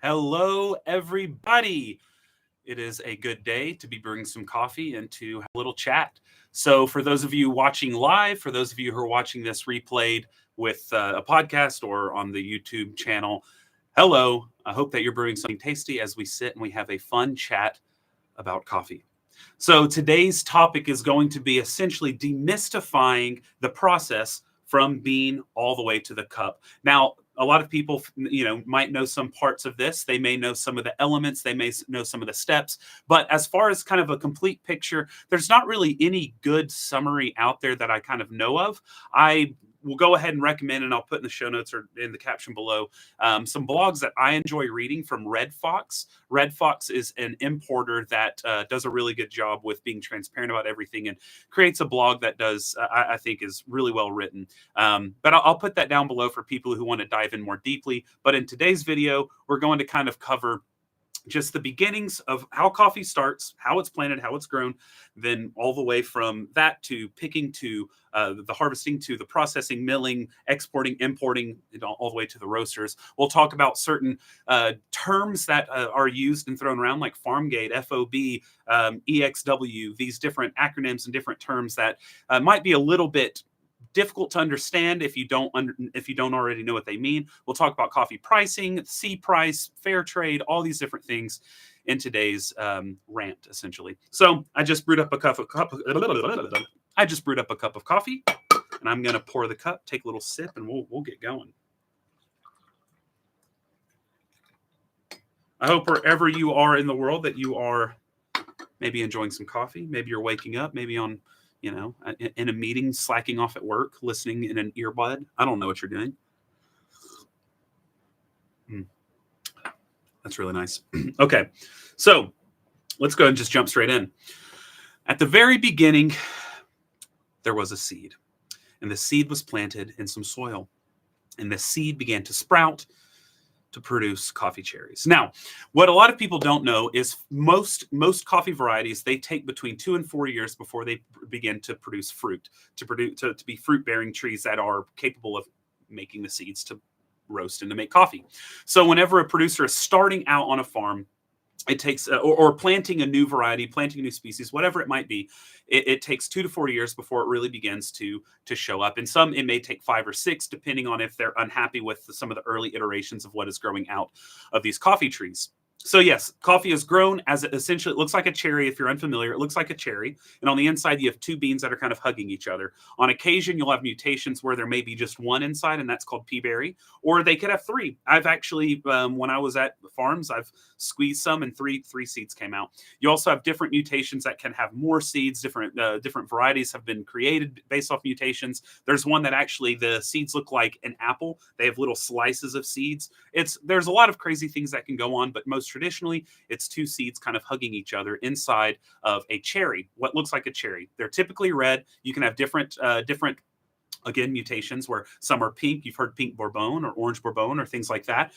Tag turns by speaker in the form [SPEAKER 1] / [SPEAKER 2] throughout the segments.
[SPEAKER 1] Hello, everybody. It is a good day to be brewing some coffee and to have a little chat. So, for those of you watching live, for those of you who are watching this replayed with a podcast or on the YouTube channel, hello. I hope that you're brewing something tasty as we sit and we have a fun chat about coffee. So, today's topic is going to be essentially demystifying the process from bean all the way to the cup. Now, a lot of people, might know some parts of this. They may know some of the elements. They may know some of the steps. But as far as kind of a complete picture, there's not really any good summary out there that I kind of know of. I will go ahead and recommend, and I'll put in the show notes or in the caption below, some blogs that I enjoy reading from Red Fox. Red Fox is an importer that does a really good job with being transparent about everything and creates a blog that does, I think, is really well written. But I'll put that down below for people who want to dive in more deeply. But in today's video, we're going to kind of cover just the beginnings of how coffee starts, how it's planted, how it's grown, then all the way from that to picking to the harvesting to the processing, milling, exporting, importing, all the way to the roasters. We'll talk about certain terms that are used and thrown around, like FarmGate, FOB, EXW, these different acronyms and different terms that might be a little bit difficult to understand if you don't already know what they mean. We'll talk about coffee pricing, C price, fair trade, all these different things in today's rant, essentially. So I just brewed up a cup of coffee, and I'm going to pour the cup, take a little sip, and we'll get going. I hope wherever you are in the world that you are maybe enjoying some coffee. Maybe you're waking up, maybe on in a meeting, slacking off at work, listening in an earbud. I don't know what you're doing. That's really nice. Okay, so let's go ahead and just jump straight in. At the very beginning, there was a seed, and the seed was planted in some soil, and the seed began to sprout to produce coffee cherries. Now, what a lot of people don't know is most coffee varieties, they take between 2 and 4 years before they begin to produce fruit, to be fruit-bearing trees that are capable of making the seeds to roast and to make coffee. So whenever a producer is starting out on a farm, it takes, or planting a new variety, planting a new species, whatever it might be, it takes 2 to 4 years before it really begins to show up. And some, it may take 5 or 6, depending on if they're unhappy with some of the early iterations of what is growing out of these coffee trees. So yes, coffee is grown as essentially, it looks like a cherry. If you're unfamiliar, it looks like a cherry. And on the inside, you have 2 beans that are kind of hugging each other. On occasion, you'll have mutations where there may be just one inside, and that's called pea berry. Or they could have 3. I've actually, when I was at farms, I've squeezed some and three seeds came out. You also have different mutations that can have more seeds. Different varieties have been created based off mutations. There's one that actually the seeds look like an apple. They have little slices of seeds. There's a lot of crazy things that can go on, but most traditionally, it's 2 seeds kind of hugging each other inside of a cherry, what looks like a cherry. They're typically red. You can have different again, mutations where some are pink. You've heard pink Bourbon or orange Bourbon or things like that.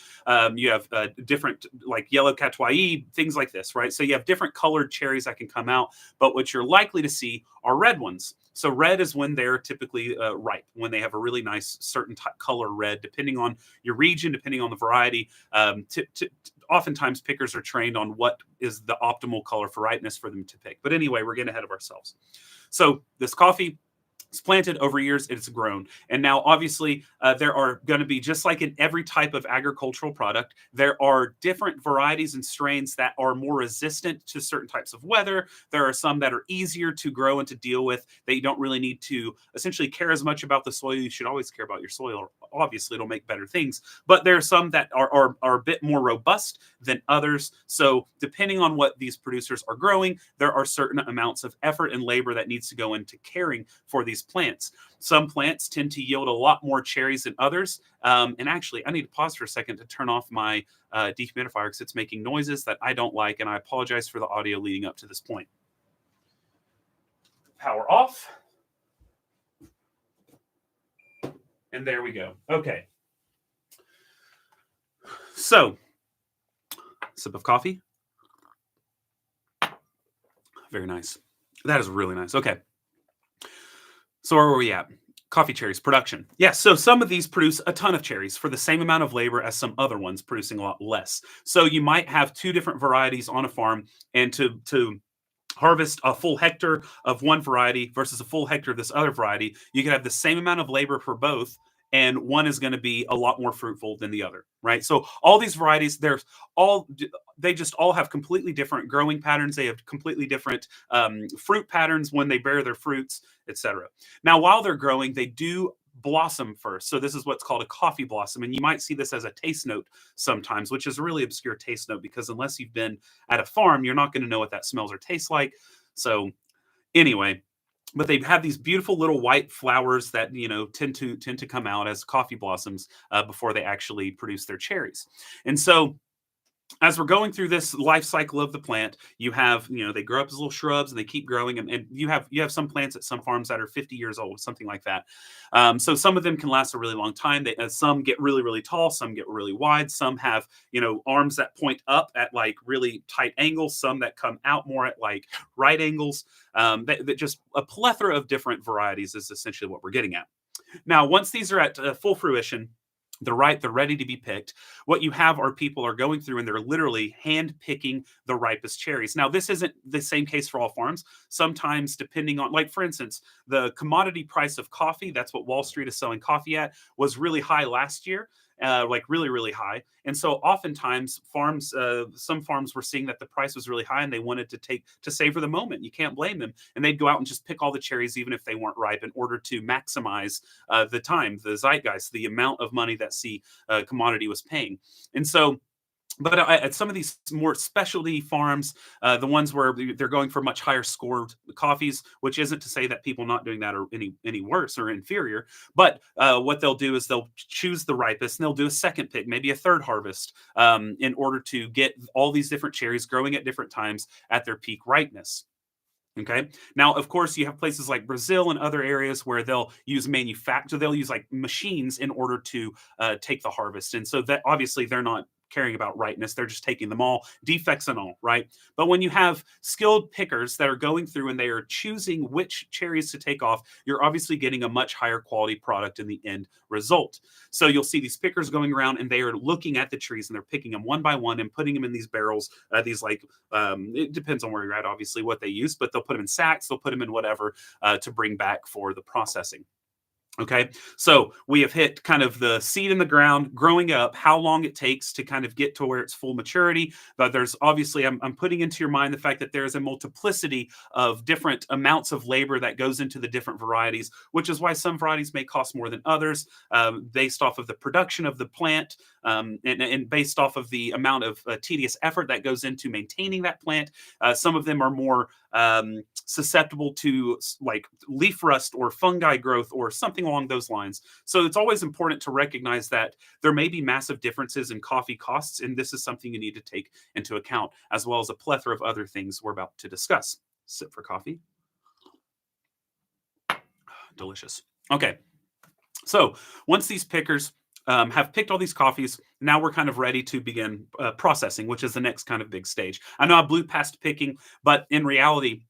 [SPEAKER 1] You have different, like yellow Catois, things like this, right? So you have different colored cherries that can come out, but what you're likely to see are red ones. So red is when they're typically ripe, when they have a really nice certain color red, depending on your region, depending on the variety. Oftentimes pickers are trained on what is the optimal color for ripeness for them to pick. But anyway, we're getting ahead of ourselves. So this coffee, it's planted over years, it's grown. And now, obviously, there are going to be, just like in every type of agricultural product, there are different varieties and strains that are more resistant to certain types of weather. There are some that are easier to grow and to deal with, that you don't really need to essentially care as much about the soil. You should always care about your soil. Obviously, it'll make better things. But there are some that are a bit more robust than others. So depending on what these producers are growing, there are certain amounts of effort and labor that needs to go into caring for these plants. Some plants tend to yield a lot more cherries than others. And actually, I need to pause for a second to turn off my dehumidifier because it's making noises that I don't like, and I apologize for the audio leading up to this point. Power off. And there we go. Okay. So, sip of coffee. Very nice. That is really nice. Okay. So where were we at? Coffee cherries production. Yes, so some of these produce a ton of cherries for the same amount of labor as some other ones producing a lot less. So you might have two different varieties on a farm, and to harvest a full hectare of one variety versus a full hectare of this other variety, you can have the same amount of labor for both, and one is going to be a lot more fruitful than the other, right? So all these varieties, all they just all have completely different growing patterns. They have completely different fruit patterns when they bear their fruits, etc. Now, while they're growing, they do blossom first. So this is what's called a coffee blossom, and you might see this as a taste note sometimes, which is a really obscure taste note because unless you've been at a farm, you're not going to know what that smells or tastes like. So anyway, but they have these beautiful little white flowers that tend to come out as coffee blossoms before they actually produce their cherries. And so as we're going through this life cycle of the plant, you have, they grow up as little shrubs and they keep growing. And you have some plants at some farms that are 50 years old, something like that. So some of them can last a really long time. Some get really, really tall. Some get really wide. Some have, arms that point up at like really tight angles. Some that come out more at like right angles. That just a plethora of different varieties is essentially what we're getting at. Now, once these are at full fruition, they're ready to be picked. What you have are people are going through and they're literally hand picking the ripest cherries. Now, this isn't the same case for all farms. Sometimes, depending on, like for instance, the commodity price of coffee, that's what Wall Street is selling coffee at, was really high last year. Like really, really high. And so oftentimes some farms were seeing that the price was really high and they wanted to savor the moment. You can't blame them. And they'd go out and just pick all the cherries, even if they weren't ripe, in order to maximize the time, the zeitgeist, the amount of money that commodity was paying. And so, but at some of these more specialty farms, the ones where they're going for much higher scored coffees, which isn't to say that people not doing that are any worse or inferior, but what they'll do is they'll choose the ripest and they'll do a second pick, maybe a third harvest, in order to get all these different cherries growing at different times at their peak ripeness. Okay. Now, of course, you have places like Brazil and other areas where they'll use they'll use like machines in order to take the harvest. And so that obviously they're not caring about ripeness. They're just taking them all, defects and all, right? But when you have skilled pickers that are going through and they are choosing which cherries to take off, you're obviously getting a much higher quality product in the end result. So you'll see these pickers going around and they are looking at the trees and they're picking them one by one and putting them in these barrels, it depends on where you're at, obviously, what they use, but they'll put them in sacks, they'll put them in whatever to bring back for the processing. Okay, so we have hit kind of the seed in the ground, growing up, how long it takes to kind of get to where it's full maturity. But there's obviously, I'm putting into your mind the fact that there is a multiplicity of different amounts of labor that goes into the different varieties, which is why some varieties may cost more than others, based off of the production of the plant, and based off of the amount of tedious effort that goes into maintaining that plant. Some of them are more susceptible to like leaf rust or fungi growth or something along those lines. So it's always important to recognize that there may be massive differences in coffee costs, and this is something you need to take into account, as well as a plethora of other things we're about to discuss. Sip for coffee. Delicious. Okay, so once these pickers have picked all these coffees, now we're kind of ready to begin processing, which is the next kind of big stage. I know I blew past picking, but in reality,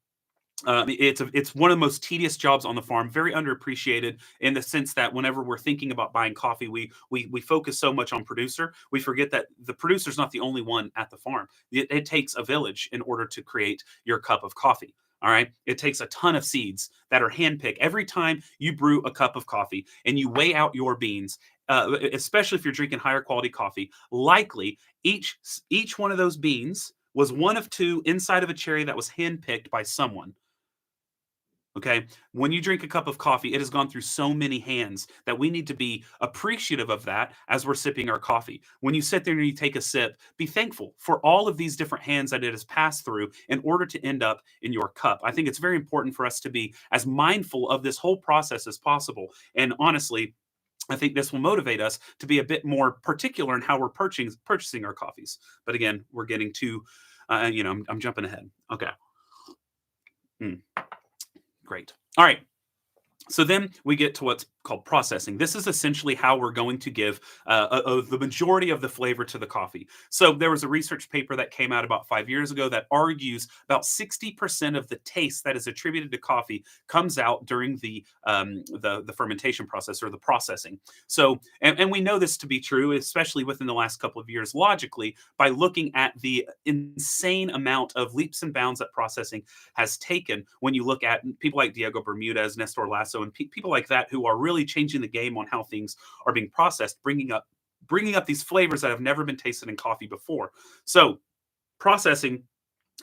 [SPEAKER 1] it's one of the most tedious jobs on the farm, very underappreciated in the sense that whenever we're thinking about buying coffee, we focus so much on producer, we forget that the producer's not the only one at the farm. It takes a village in order to create your cup of coffee. All right. It takes a ton of seeds that are handpicked. Every time you brew a cup of coffee and you weigh out your beans, especially if you're drinking higher quality coffee, likely each one of those beans was one of two inside of a cherry that was handpicked by someone. Okay. When you drink a cup of coffee, it has gone through so many hands that we need to be appreciative of that as we're sipping our coffee. When you sit there and you take a sip, be thankful for all of these different hands that it has passed through in order to end up in your cup. I think it's very important for us to be as mindful of this whole process as possible. And honestly, I think this will motivate us to be a bit more particular in how we're purchasing our coffees. But again, we're getting to, I'm jumping ahead. Okay. Great. All right. So then we get to what's called processing. This is essentially how we're going to give the majority of the flavor to the coffee. So there was a research paper that came out about 5 years ago that argues about 60% of the taste that is attributed to coffee comes out during the fermentation process or the processing. So, and we know this to be true, especially within the last couple of years, logically, by looking at the insane amount of leaps and bounds that processing has taken. When you look at people like Diego Bermudez, Nestor Lasso, and people like that who are really changing the game on how things are being processed, bringing up these flavors that have never been tasted in coffee before. So processing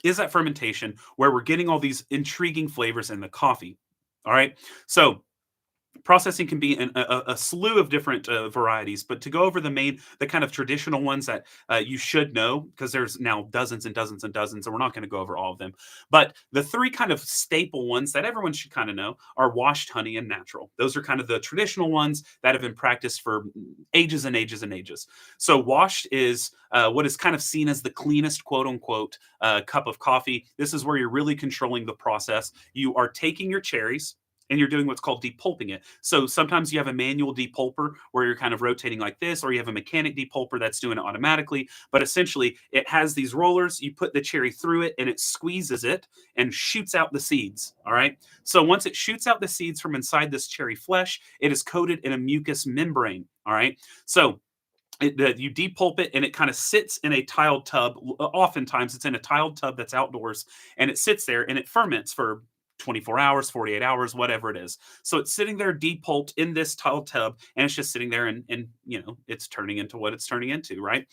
[SPEAKER 1] is that fermentation where we're getting all these intriguing flavors in the coffee. All right. So processing can be a slew of different varieties, but to go over the kind of traditional ones that you should know, because there's now dozens and dozens and dozens, and we're not going to go over all of them. But the three kind of staple ones that everyone should kind of know are washed, honey, and natural. Those are kind of the traditional ones that have been practiced for ages and ages and ages. So washed is what is kind of seen as the cleanest, quote unquote, cup of coffee. This is where you're really controlling the process. You are taking your cherries and you're doing what's called depulping it. So sometimes you have a manual depulper where you're kind of rotating like this, or you have a mechanic depulper that's doing it automatically. But essentially, it has these rollers. You put the cherry through it, and it squeezes it and shoots out the seeds. All right. So once it shoots out the seeds from inside this cherry flesh, it is coated in a mucus membrane. All right. So you depulp it and it kind of sits in a tiled tub. Oftentimes, it's in a tiled tub that's outdoors, and it sits there and it ferments for 24 hours, 48 hours, whatever it is. So it's sitting there depulped in this tiled tub, and it's just sitting there, and it's turning into what it's turning into, right?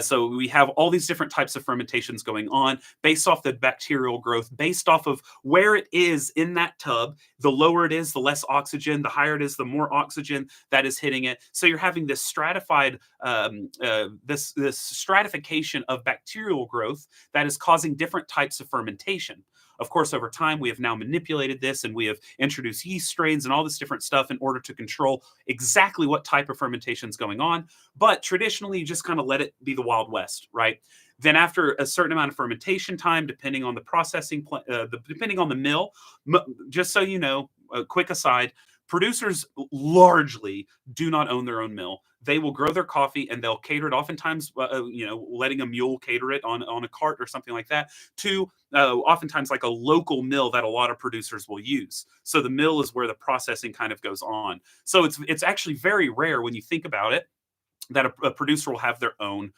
[SPEAKER 1] So we have all these different types of fermentations going on based off the bacterial growth, based off of where it is in that tub. The lower it is, the less oxygen. The higher it is, the more oxygen that is hitting it. So you're having this stratified, this stratification of bacterial growth that is causing different types of fermentation. Of course, over time, we have now manipulated this and we have introduced yeast strains and all this different stuff in order to control exactly what type of fermentation is going on. But traditionally, you just kind of let it be the Wild West, right? Then after a certain amount of fermentation time, depending on the processing, depending on the mill, just so you know, a quick aside, producers largely do not own their own mill. They will grow their coffee and they'll cater it, oftentimes, letting a mule cater it on a cart or something like that, to oftentimes like a local mill that a lot of producers will use. So the mill is where the processing kind of goes on. So it's actually very rare when you think about it that a producer will have their own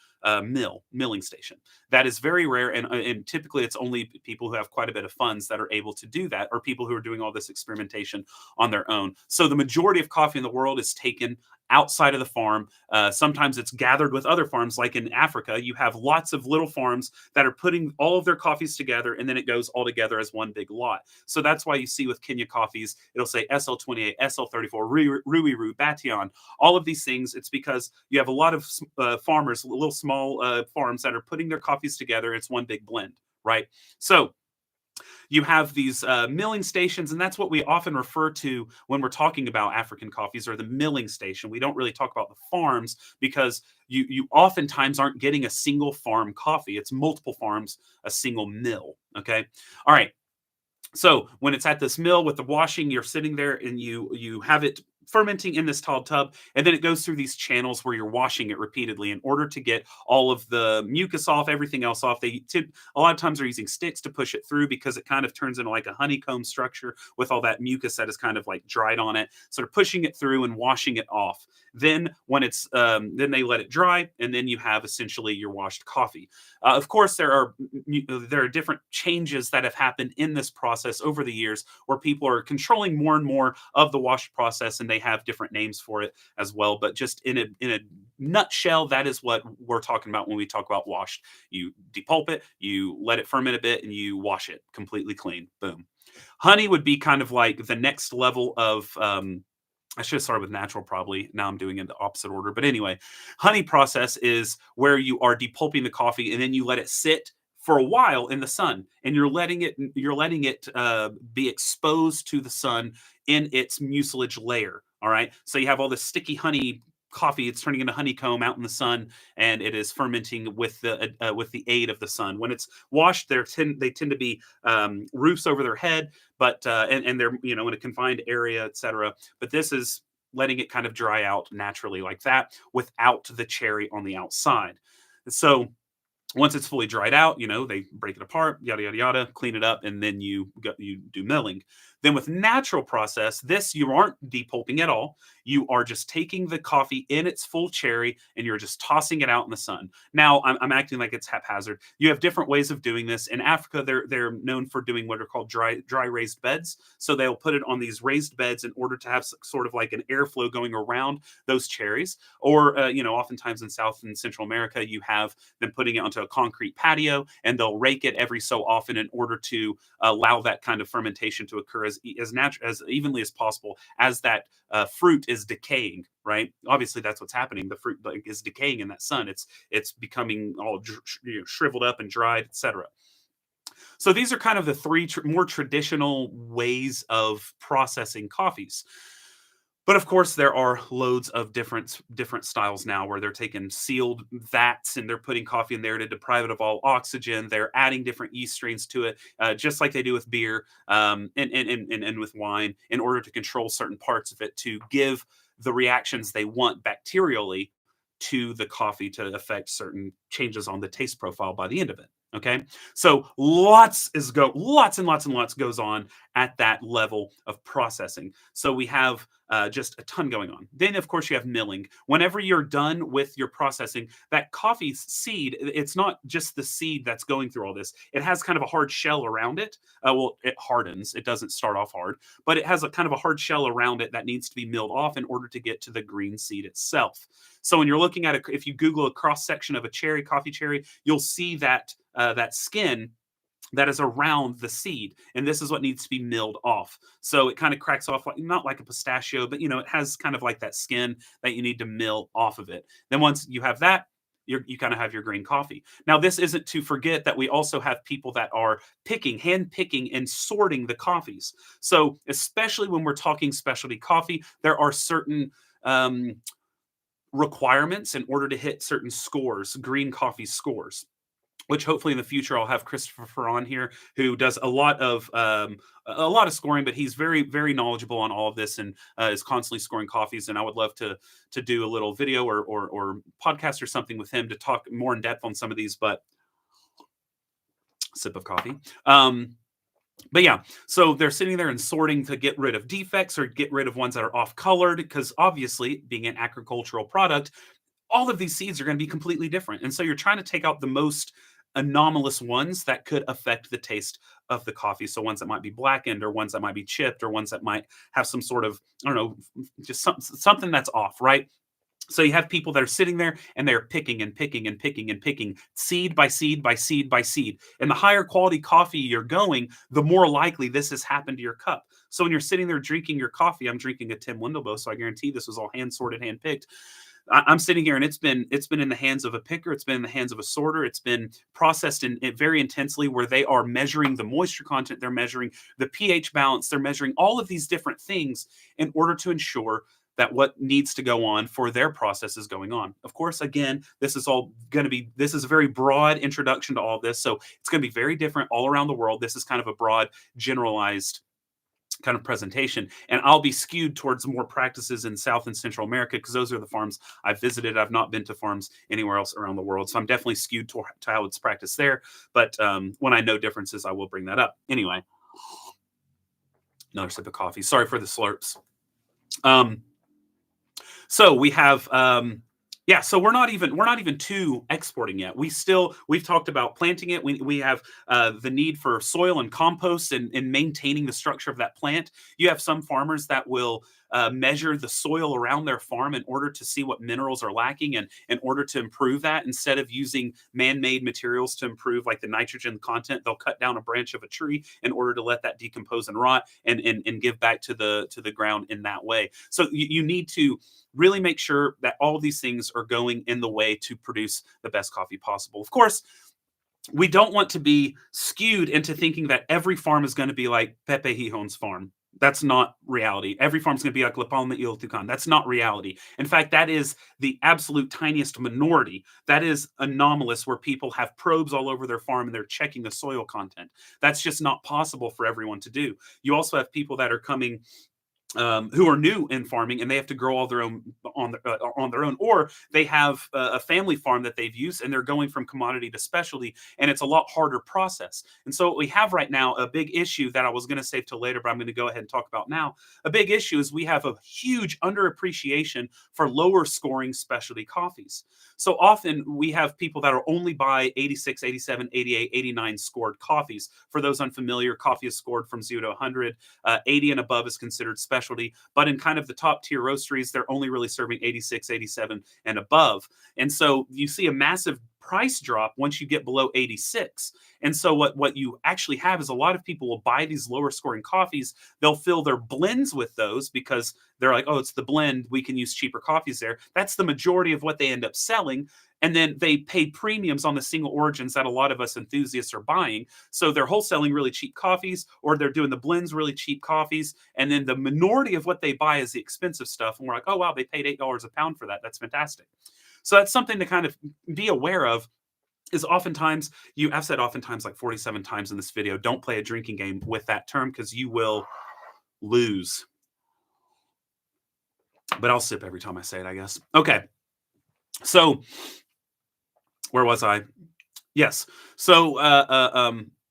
[SPEAKER 1] milling station. That is very rare, and typically it's only people who have quite a bit of funds that are able to do that, or people who are doing all this experimentation on their own. So the majority of coffee in the world is taken outside of the farm. Sometimes it's gathered with other farms, like in Africa. You have lots of little farms that are putting all of their coffees together, and then it goes all together as one big lot. So that's why you see with Kenya coffees, it'll say SL28, SL34, Ruiru, Bation, all of these things. It's because you have a lot of farmers, little small farms that are putting their coffees together. It's one big blend, right? So you have these milling stations, and that's what we often refer to when we're talking about African coffees, or the milling station. We don't really talk about the farms because you oftentimes aren't getting a single farm coffee. It's multiple farms, a single mill. Okay. All right. So when it's at this mill with the washing, you're sitting there and you have it fermenting in this tall tub, and then it goes through these channels where you're washing it repeatedly in order to get all of the mucus off, everything else off. A lot of times they're using sticks to push it through because it kind of turns into like a honeycomb structure with all that mucus that is kind of like dried on it. So they're pushing it through and washing it off. Then when it's then they let it dry, and then you have essentially your washed coffee. Of course, there are different changes that have happened in this process over the years, where people are controlling more and more of the wash process, and they have different names for it as well. But just in a nutshell, that is what we're talking about when we talk about washed. You depulp it, you let it ferment a bit, and you wash it completely clean. Boom. Honey would be kind of like the next level of I should have started with natural, probably. Now I'm doing it in the opposite order. But anyway, honey process is where you are depulping the coffee and then you let it sit for a while in the sun, and you're letting it be exposed to the sun in its mucilage layer. All right. So you have all this sticky honey coffee. It's turning into honeycomb out in the sun, and it is fermenting with the aid of the sun. When it's washed, they tend to be roofs over their head, but and they're in a confined area, etc. But this is letting it kind of dry out naturally like that without the cherry on the outside. So once it's fully dried out, they break it apart, yada yada yada, clean it up, and then you do milling. Then with natural process, this you aren't depulping at all. You are just taking the coffee in its full cherry and you're just tossing it out in the sun. Now I'm acting like it's haphazard. You have different ways of doing this. In Africa, they're known for doing what are called dry raised beds. So they'll put it on these raised beds in order to have sort of like an airflow going around those cherries. Or oftentimes in South and Central America, you have them putting it onto a concrete patio, and they'll rake it every so often in order to allow that kind of fermentation to occur as evenly as possible as that fruit is decaying. Right? Obviously, that's what's happening. The fruit is decaying in that sun. It's becoming all shriveled up and dried, etc. So these are kind of the three more traditional ways of processing coffees. But of course, there are loads of different styles now where they're taking sealed vats and they're putting coffee in there to deprive it of all oxygen. They're adding different yeast strains to it, just like they do with beer and with wine, in order to control certain parts of it to give the reactions they want bacterially to the coffee to affect certain changes on the taste profile by the end of it. Okay, so lots and lots goes on at that level of processing. So we have just a ton going on. Then, of course, you have milling. Whenever you're done with your processing, that coffee seed, it's not just the seed that's going through all this. It has kind of a hard shell around it. Well, it hardens. It doesn't start off hard, but it has a kind of a hard shell around it that needs to be milled off in order to get to the green seed itself. So when you're looking at it, if you Google a cross section of a coffee cherry, you'll see that that skin that is around the seed, and this is what needs to be milled off. So it kind of cracks off, like not like a pistachio, but it has kind of like that skin that you need to mill off of it. Then once you have that, you kind of have your green coffee. Now, this isn't to forget that we also have people that are hand picking and sorting the coffees. So especially when we're talking specialty coffee, there are certain requirements in order to hit certain scores, green coffee scores, which hopefully in the future I'll have Christopher Feran here, who does a lot of scoring, but he's very, very knowledgeable on all of this and is constantly scoring coffees. And I would love to do a little video or podcast or something with him to talk more in depth on some of these. But sip of coffee. But yeah, so they're sitting there and sorting to get rid of defects or get rid of ones that are off colored, because obviously, being an agricultural product, all of these seeds are going to be completely different. And so you're trying to take out the most anomalous ones that could affect the taste of the coffee. So ones that might be blackened, or ones that might be chipped, or ones that might have some sort of, I don't know, just something that's off, right? So you have people that are sitting there and they're picking and picking and picking and picking seed by seed by seed by seed. And the higher quality coffee you're going, the more likely this has happened to your cup. So when you're sitting there drinking your coffee, I'm drinking a Tim Wendelbo, so I guarantee this was all hand sorted, hand picked. I'm sitting here and it's been in the hands of a picker. It's been in the hands of a sorter. It's been processed in very intensely, where they are measuring the moisture content. They're measuring the pH balance. They're measuring all of these different things in order to ensure that what needs to go on for their process is going on. Of course, again, this is a very broad introduction to all this. So it's going to be very different all around the world. This is kind of a broad, generalized kind of presentation, and I'll be skewed towards more practices in South and Central America, because those are the farms I've visited. I've not been to farms anywhere else around the world, so I'm definitely skewed to how it's practiced there. But when I know differences, I will bring that up. Anyway, another sip of coffee. Sorry for the slurps. So we have so we're not even to exporting yet. We've talked about planting it. We have the need for soil and compost and maintaining the structure of that plant. You have some farmers that will measure the soil around their farm in order to see what minerals are lacking, and in order to improve that, instead of using man-made materials to improve like the nitrogen content, they'll cut down a branch of a tree in order to let that decompose and rot and give back to the ground in that way. So you need to really make sure that all of these things are going in the way to produce the best coffee possible. Of course, we don't want to be skewed into thinking that every farm is going to be like Pepe Gijon's farm. That's not reality. Every farm is going to be like La Palma y El Tucán. That's not reality. In fact, that is the absolute tiniest minority. That is anomalous, where people have probes all over their farm and they're checking the soil content. That's just not possible for everyone to do. You also have people that are coming who are new in farming, and they have to grow all their own on their own, or they have a family farm that they've used, and they're going from commodity to specialty, and it's a lot harder process. And so what we have right now, a big issue that I was going to save till later, but I'm going to go ahead and talk about now. A big issue is we have a huge underappreciation for lower scoring specialty coffees. So often we have people that are only buy 86, 87, 88, 89 scored coffees. For those unfamiliar, coffee is scored from 0 to 100. 80 and above is considered specialty, but in kind of the top tier roasteries, they're only really serving 86, 87 and above. And so you see a massive price drop once you get below 86. And so what you actually have is a lot of people will buy these lower scoring coffees. They'll fill their blends with those because they're like, oh, it's the blend. We can use cheaper coffees there. That's the majority of what they end up selling. And then they pay premiums on the single origins that a lot of us enthusiasts are buying. So they're wholesaling really cheap coffees, or they're doing the blends really cheap coffees. And then the minority of what they buy is the expensive stuff. And we're like, oh, wow, they paid $8 a pound for that. That's fantastic. So that's something to kind of be aware of. Is oftentimes, I've said oftentimes like 47 times in this video, don't play a drinking game with that term because you will lose. But I'll sip every time I say it, I guess. Okay. So where was I? Yes. So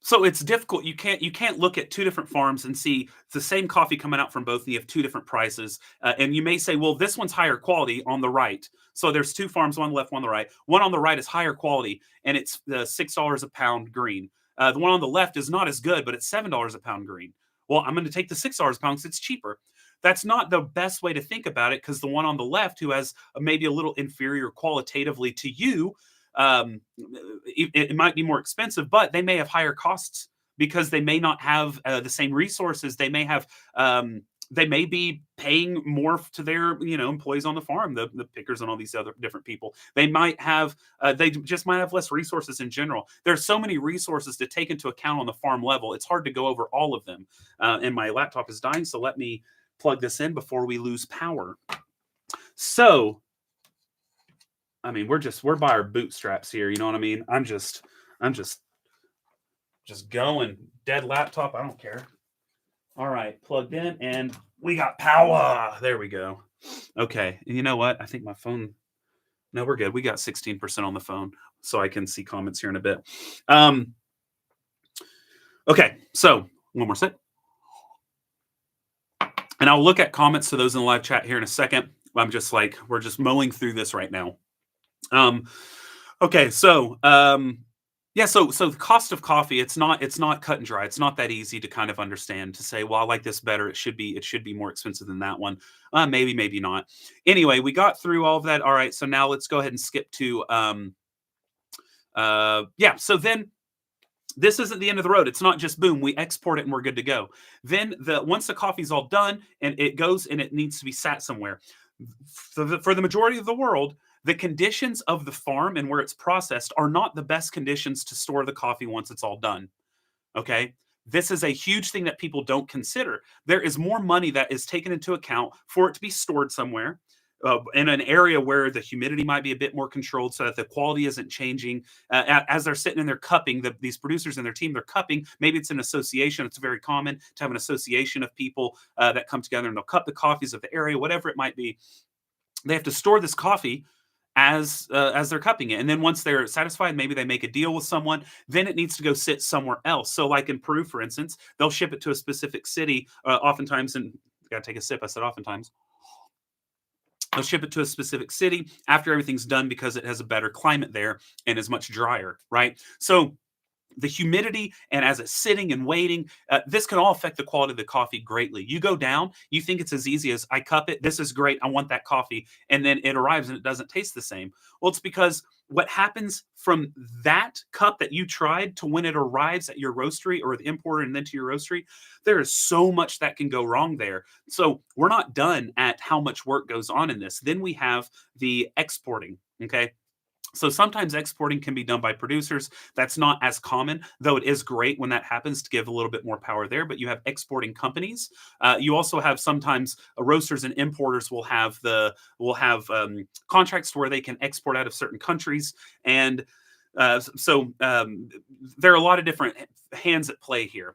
[SPEAKER 1] so it's difficult. You can't look at two different farms and see the same coffee coming out from both, and you have two different prices. And you may say, well, this one's higher quality on the right. So there's two farms, one on the left, one on the right. One on the right is higher quality, and it's $6 a pound green. The one on the left is not as good, but it's $7 a pound green. Well, I'm going to take the $6 a pound because it's cheaper. That's not the best way to think about it, because the one on the left, who has maybe a little inferior qualitatively to you, it might be more expensive, but they may have higher costs because they may not have the same resources. They may have they may be paying more to their employees on the farm, the pickers and all these other different people. They might have they just might have less resources in general. There's so many resources to take into account on the farm level. It's hard to go over all of them. And my laptop is dying, so let me plug this in before we lose power. So I mean, we're by our bootstraps here. You know what I mean? I'm just going. Dead laptop. I don't care. All right, plugged in, and we got power. There we go. Okay, and you know what? I think my phone. No, we're good. We got 16% on the phone, so I can see comments here in a bit. Okay, so one more sip, and I'll look at comments to those in the live chat here in a second. I'm just like, we're just mowing through this right now. Okay, so yeah, so the cost of coffee, it's not cut and dry. It's not that easy to kind of understand, to say, well, I like this better. It should be more expensive than that one. Maybe not. Anyway, we got through all of that. All right, so now let's go ahead and skip to yeah. So then this isn't the end of the road. It's not just boom, we export it and we're good to go. Then once the coffee's all done and it goes and it needs to be sat somewhere. For the majority of the world, the conditions of the farm and where it's processed are not the best conditions to store the coffee once it's all done. Okay. This is a huge thing that people don't consider. There is more money that is taken into account for it to be stored somewhere in an area where the humidity might be a bit more controlled, so that the quality isn't changing. As they're sitting in there cupping, these producers and their team, they're cupping. Maybe it's an association. It's very common to have an association of people that come together and they'll cup the coffees of the area, whatever it might be. They have to store this coffee as they're cupping it, and then once they're satisfied, maybe they make a deal with someone. Then it needs to go sit somewhere else. So, like in Peru, for instance, they'll ship it to a specific city. Oftentimes, and gotta take a sip. I said oftentimes. They'll ship it to a specific city after everything's done because it has a better climate there and is much drier, right? So the humidity, and as it's sitting and waiting, this can all affect the quality of the coffee greatly. You go down, you think it's as easy as I cup it. This is great. I want that coffee. And then it arrives and it doesn't taste the same. Well, it's because what happens from that cup that you tried to when it arrives at your roastery or the importer and then to your roastery, there is so much that can go wrong there. So we're not done at how much work goes on in this. Then we have the exporting. Okay. So sometimes exporting can be done by producers. That's not as common, though it is great when that happens to give a little bit more power there. But you have exporting companies. You also have sometimes roasters and importers will have contracts where they can export out of certain countries. And so there are a lot of different hands at play here.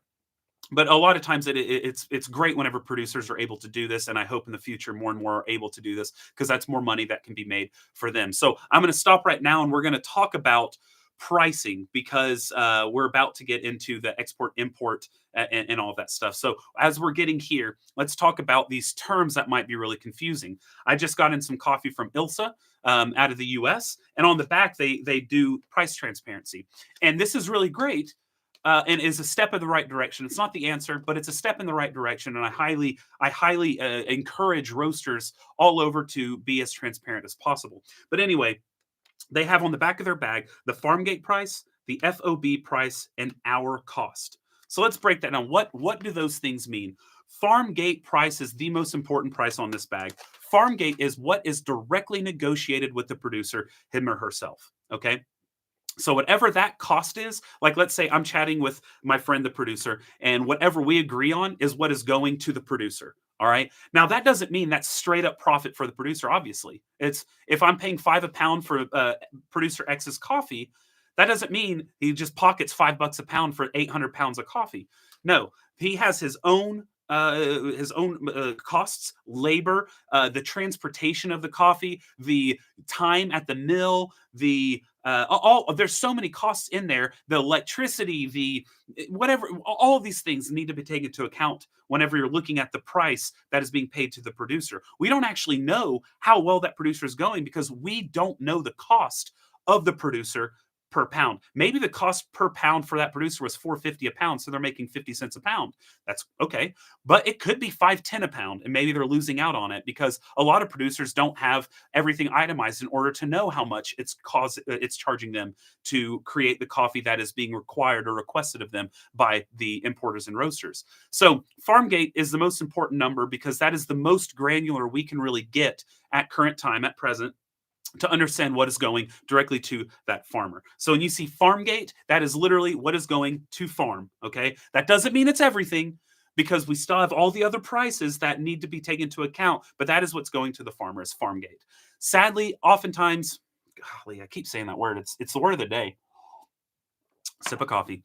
[SPEAKER 1] but a lot of times it's great whenever producers are able to do this, and I hope in the future more and more are able to do this because that's more money that can be made for them. So I'm going to stop right now, and we're going to talk about pricing because we're about to get into the export import and all of that stuff. So as we're getting here, let's talk about these terms that might be really confusing. I just got in some coffee from Ilsa out of the US, and on the back they do price transparency, and this is really great and is a step in the right direction. It's not the answer, but it's a step in the right direction. And I highly encourage roasters all over to be as transparent as possible. But anyway, they have on the back of their bag the FarmGate price, the FOB price, and our cost. So let's break that down. What do those things mean? FarmGate price is the most important price on this bag. FarmGate is what is directly negotiated with the producer, him or herself. Okay. So whatever that cost is, like let's say I'm chatting with my friend, the producer, and whatever we agree on is what is going to the producer. All right. Now that doesn't mean that's straight up profit for the producer. Obviously, it's if I'm paying $5 a pound for producer X's coffee, that doesn't mean he just pockets $5 a pound for 800 pounds of coffee. No, he has his own costs, labor, the transportation of the coffee, the time at the mill, the all there's so many costs in there, the electricity, the whatever, all of these things need to be taken into account whenever you're looking at the price that is being paid to the producer. We don't actually know how well that producer is going because we don't know the cost of the producer per pound. Maybe the cost per pound for that producer was 4.50 a pound, so they're making 50 cents a pound. That's okay, but it could be 5.10 a pound, and maybe they're losing out on it because a lot of producers don't have everything itemized in order to know how much it's charging them to create the coffee that is being required or requested of them by the importers and roasters. So FarmGate is the most important number because that is the most granular we can really get at current time, at present, to understand what is going directly to that farmer. So when you see FarmGate, that is literally what is going to farm. Okay. That doesn't mean it's everything because we still have all the other prices that need to be taken into account, but that is what's going to the farmer is FarmGate. Sadly, oftentimes, golly, I keep saying that word. It's the word of the day. Sip of coffee.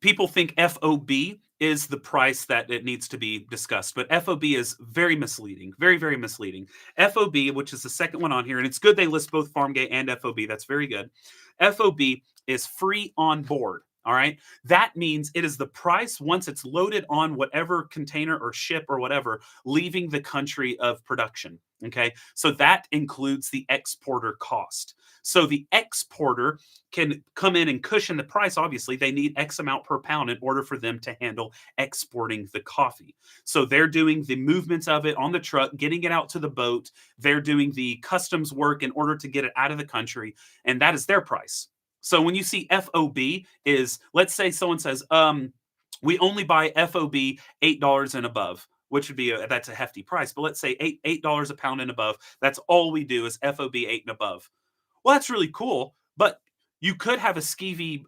[SPEAKER 1] People think FOB is the price that it needs to be discussed, but FOB is very misleading, very, very misleading. FOB, which is the second one on here, and it's good they list both FarmGate and FOB. That's very good. FOB is free on board. All right. That means it is the price once it's loaded on whatever container or ship or whatever, leaving the country of production. Okay. So that includes the exporter cost. So the exporter can come in and cushion the price. Obviously, they need X amount per pound in order for them to handle exporting the coffee. So they're doing the movements of it on the truck, getting it out to the boat. They're doing the customs work in order to get it out of the country. And that is their price. So when you see FOB is, let's say someone says, we only buy FOB $8 and above, which would be that's a hefty price. But let's say $8 a pound and above. That's all we do is FOB 8 and above. Well, that's really cool, but you could have a skeevy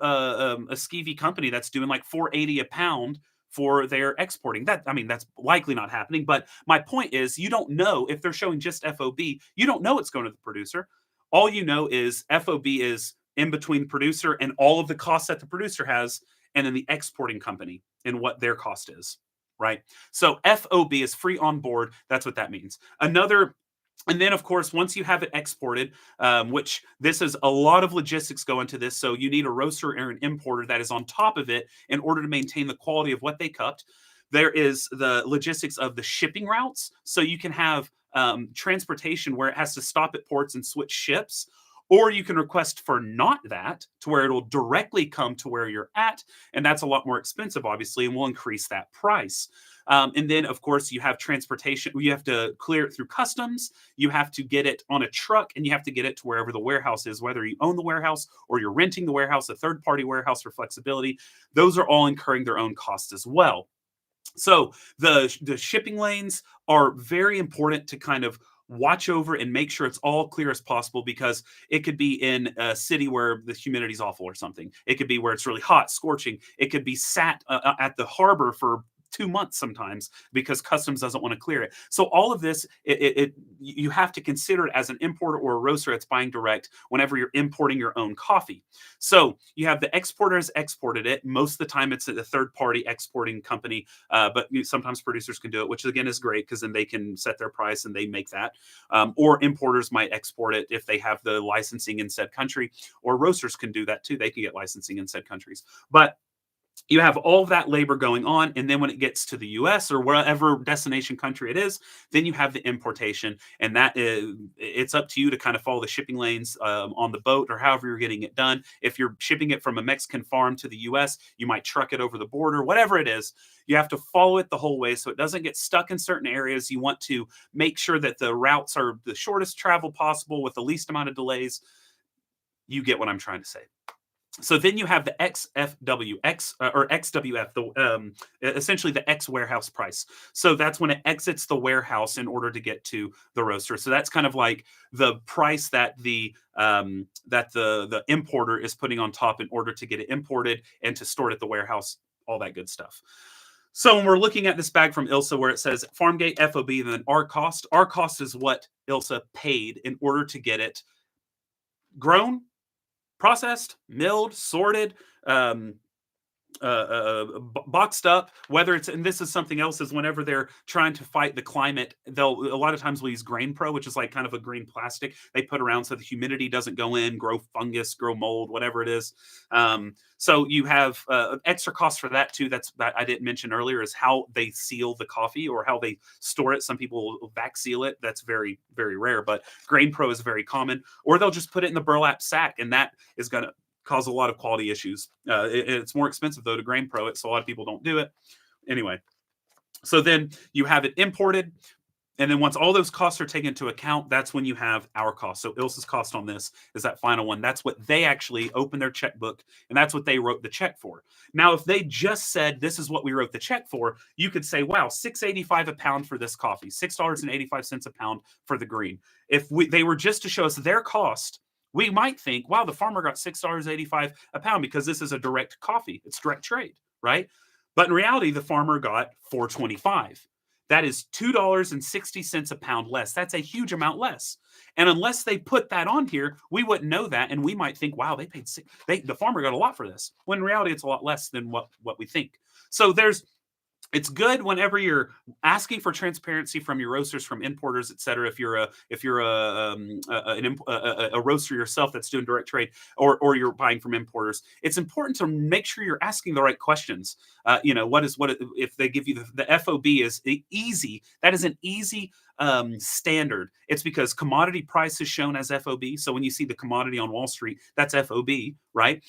[SPEAKER 1] company that's doing like 4.80 a pound for their exporting. That, I mean, that's likely not happening. But my point is, you don't know if they're showing just FOB. You don't know it's going to the producer. All you know is FOB is in between producer and all of the costs that the producer has, and then the exporting company and what their cost is. Right. So FOB is free on board. That's what that means. And then, of course, once you have it exported, which this is a lot of logistics go into this. So you need a roaster or an importer that is on top of it in order to maintain the quality of what they cupped. There is the logistics of the shipping routes. So you can have transportation where it has to stop at ports and switch ships. Or you can request for not that to where it'll directly come to where you're at. And that's a lot more expensive, obviously, and will increase that price. And then, of course, you have transportation. You have to clear it through customs. You have to get it on a truck, and you have to get it to wherever the warehouse is, whether you own the warehouse or you're renting the warehouse, a third-party warehouse for flexibility. Those are all incurring their own costs as well. So the shipping lanes are very important to kind of watch over and make sure it's all clear as possible, because it could be in a city where the humidity is awful or something. It could be where it's really hot, scorching. It could be sat at the harbor for 2 months sometimes because customs doesn't want to clear it. So all of this, you have to consider it as an importer or a roaster that's buying direct whenever you're importing your own coffee. So you have the exporters exported it. Most of the time it's a third party exporting company, but sometimes producers can do it, which again is great because then they can set their price and they make that. Or importers might export it if they have the licensing in said country, or roasters can do that too. They can get licensing in said countries. But you have all of that labor going on, and then when it gets to the US or wherever destination country it is, then you have the importation, and that is, it's up to you to kind of follow the shipping lanes on the boat or however you're getting it done. If you're shipping it from a Mexican farm to the US, you might truck it over the border, whatever it is. You have to follow it the whole way so it doesn't get stuck in certain areas. You want to make sure that the routes are the shortest travel possible with the least amount of delays. You get what I'm trying to say. So then you have the or XWF, essentially the X warehouse price. So that's when it exits the warehouse in order to get to the roaster. So that's kind of like the price that the importer is putting on top in order to get it imported and to store it at the warehouse, all that good stuff. So when we're looking at this bag from ILSA where it says FarmGate FOB and then our cost is what ILSA paid in order to get it grown, processed, milled, sorted, boxed up, whether it's, and this is something else, is whenever they're trying to fight the climate, a lot of times will use Grain Pro, which is like kind of a green plastic they put around so the humidity doesn't go in, grow fungus, grow mold, whatever it is. So you have extra costs for that too. That I didn't mention earlier is how they seal the coffee or how they store it. Some people will vac seal it. That's very, very rare, but Grain Pro is very common. Or they'll just put it in the burlap sack, and that is going to cause a lot of quality issues. It's more expensive though to Grain Pro it, so a lot of people don't do it. Anyway, so then you have it imported, and then once all those costs are taken into account, that's when you have our cost. So ILSA's cost on this is that final one. That's what they actually opened their checkbook, and that's what they wrote the check for. Now, if they just said this is what we wrote the check for, you could say, wow, $6.85 a pound for this coffee, $6.85 a pound for the green. If they were just to show us their cost, we might think, wow, the farmer got $6.85 a pound because this is a direct coffee. It's direct trade, right? But in reality, the farmer got $4.25. That is $2.60 a pound less. That's a huge amount less. And unless they put that on here, we wouldn't know that. And we might think, wow, the farmer got a lot for this. When in reality, it's a lot less than what we think. So it's good whenever you're asking for transparency from your roasters, from importers, et cetera. If you're a roaster yourself that's doing direct trade, or you're buying from importers, it's important to make sure you're asking the right questions. If they give you the FOB is easy. That is an easy standard. It's because commodity price is shown as FOB. So when you see the commodity on Wall Street, that's FOB, right?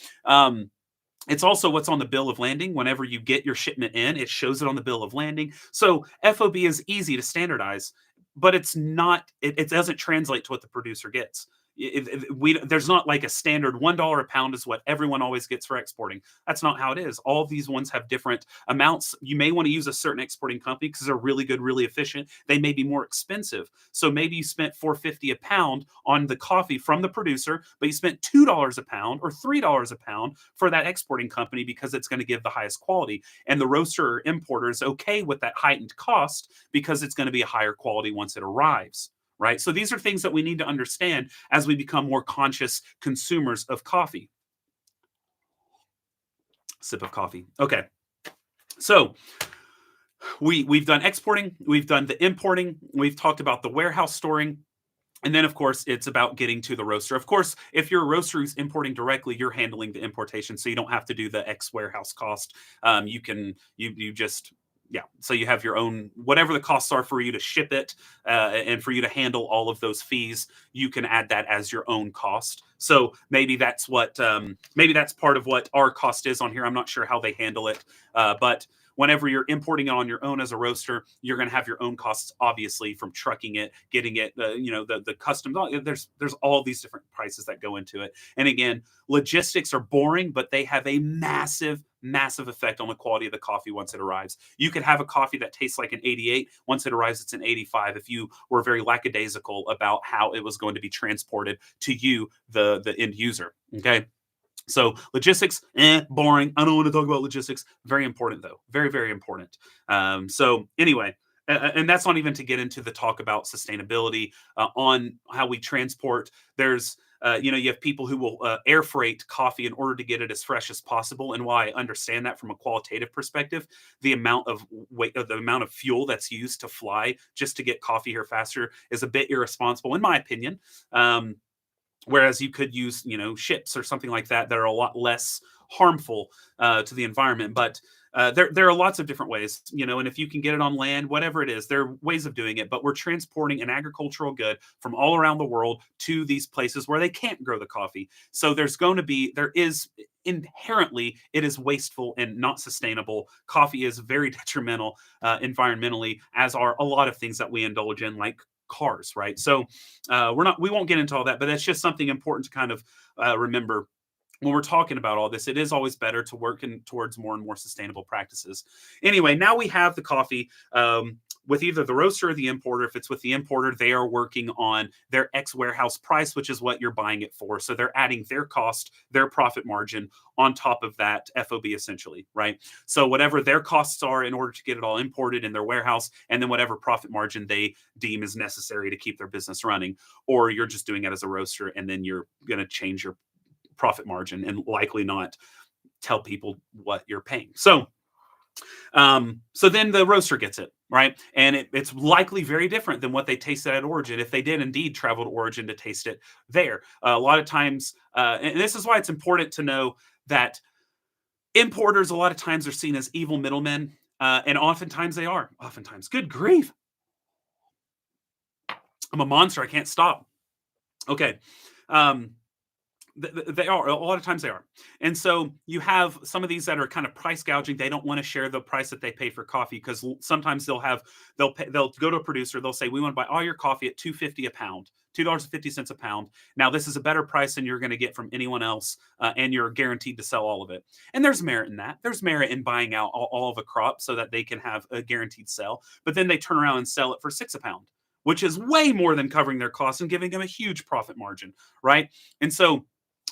[SPEAKER 1] It's also what's on the bill of landing. Whenever you get your shipment in, it shows it on the bill of landing. So FOB is easy to standardize, but it's not. It doesn't translate to what the producer gets. There's not like a standard $1 a pound is what everyone always gets for exporting. That's not how it is. All of these ones have different amounts. You may want to use a certain exporting company because they're really good, really efficient. They may be more expensive. So maybe you spent $4.50 a pound on the coffee from the producer, but you spent $2 a pound or $3 a pound for that exporting company because it's going to give the highest quality. And the roaster or importer is okay with that heightened cost because it's going to be a higher quality once it arrives. Right? So these are things that we need to understand as we become more conscious consumers of coffee. Sip of coffee. Okay. So we've done exporting, we've done the importing, we've talked about the warehouse storing. And then, of course, it's about getting to the roaster. Of course, if you're a roaster who's importing directly, you're handling the importation, so you don't have to do the X warehouse cost. So you have your own, whatever the costs are for you to ship it and for you to handle all of those fees, you can add that as your own cost. So maybe that's part of what our cost is on here. I'm not sure how they handle it, but whenever you're importing it on your own as a roaster, you're going to have your own costs, obviously, from trucking it, getting it, the customs. There's all these different prices that go into it. And again, logistics are boring, but they have a massive effect on the quality of the coffee once it arrives. You could have a coffee that tastes like an 88. Once it arrives, it's an 85 if you were very lackadaisical about how it was going to be transported to you, the end user. Okay. So logistics, boring. I don't want to talk about logistics. Very important though. Very, very important. So anyway, and that's not even to get into the talk about sustainability on how we transport. There's you have people who will air freight coffee in order to get it as fresh as possible. And while I understand that from a qualitative perspective, the amount of weight, the amount of fuel that's used to fly just to get coffee here faster is a bit irresponsible, in my opinion. Whereas you could use, ships or something like that that are a lot less harmful to the environment. But there are lots of different ways, and if you can get it on land, whatever it is, there are ways of doing it. But we're transporting an agricultural good from all around the world to these places where they can't grow the coffee. So there is inherently, it is wasteful and not sustainable. Coffee is very detrimental environmentally, as are a lot of things that we indulge in, like cars, right? So we won't get into all that, but that's just something important to kind of remember when we're talking about all this. It is always better to work towards more and more sustainable practices. Anyway, now we have the coffee with either the roaster or the importer. If it's with the importer, they are working on their ex warehouse price, which is what you're buying it for. So they're adding their cost, their profit margin on top of that FOB, essentially, right? So whatever their costs are in order to get it all imported in their warehouse, and then whatever profit margin they deem is necessary to keep their business running. Or you're just doing it as a roaster, and then you're going to change your profit margin and likely not tell people what you're paying. So then the roaster gets it, right? And it's likely very different than what they tasted at origin, if they did indeed travel to origin to taste it there. A lot of times, and this is why it's important to know that importers a lot of times are seen as evil middlemen, and oftentimes they are. Oftentimes, good grief, I'm a monster. I can't stop. Okay. Um, they are, a lot of times they are. And so you have some of these that are kind of price gouging. They don't want to share the price that they pay for coffee, because sometimes they'll go to a producer. They'll say, we want to buy all your coffee at $2.50 a pound, $2.50 a pound. Now this is a better price than you're going to get from anyone else, and you're guaranteed to sell all of it. And there's merit in that. There's merit in buying out all of a crop so that they can have a guaranteed sell. But then they turn around and sell it for $6 a pound, which is way more than covering their costs and giving them a huge profit margin, right? And so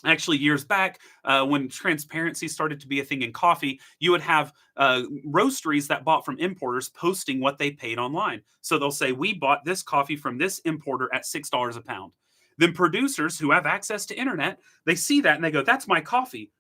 [SPEAKER 1] actually, years back, when transparency started to be a thing in coffee, you would have roasteries that bought from importers posting what they paid online. So they'll say, we bought this coffee from this importer at $6 a pound. Then producers who have access to internet, they see that and they go, that's my coffee.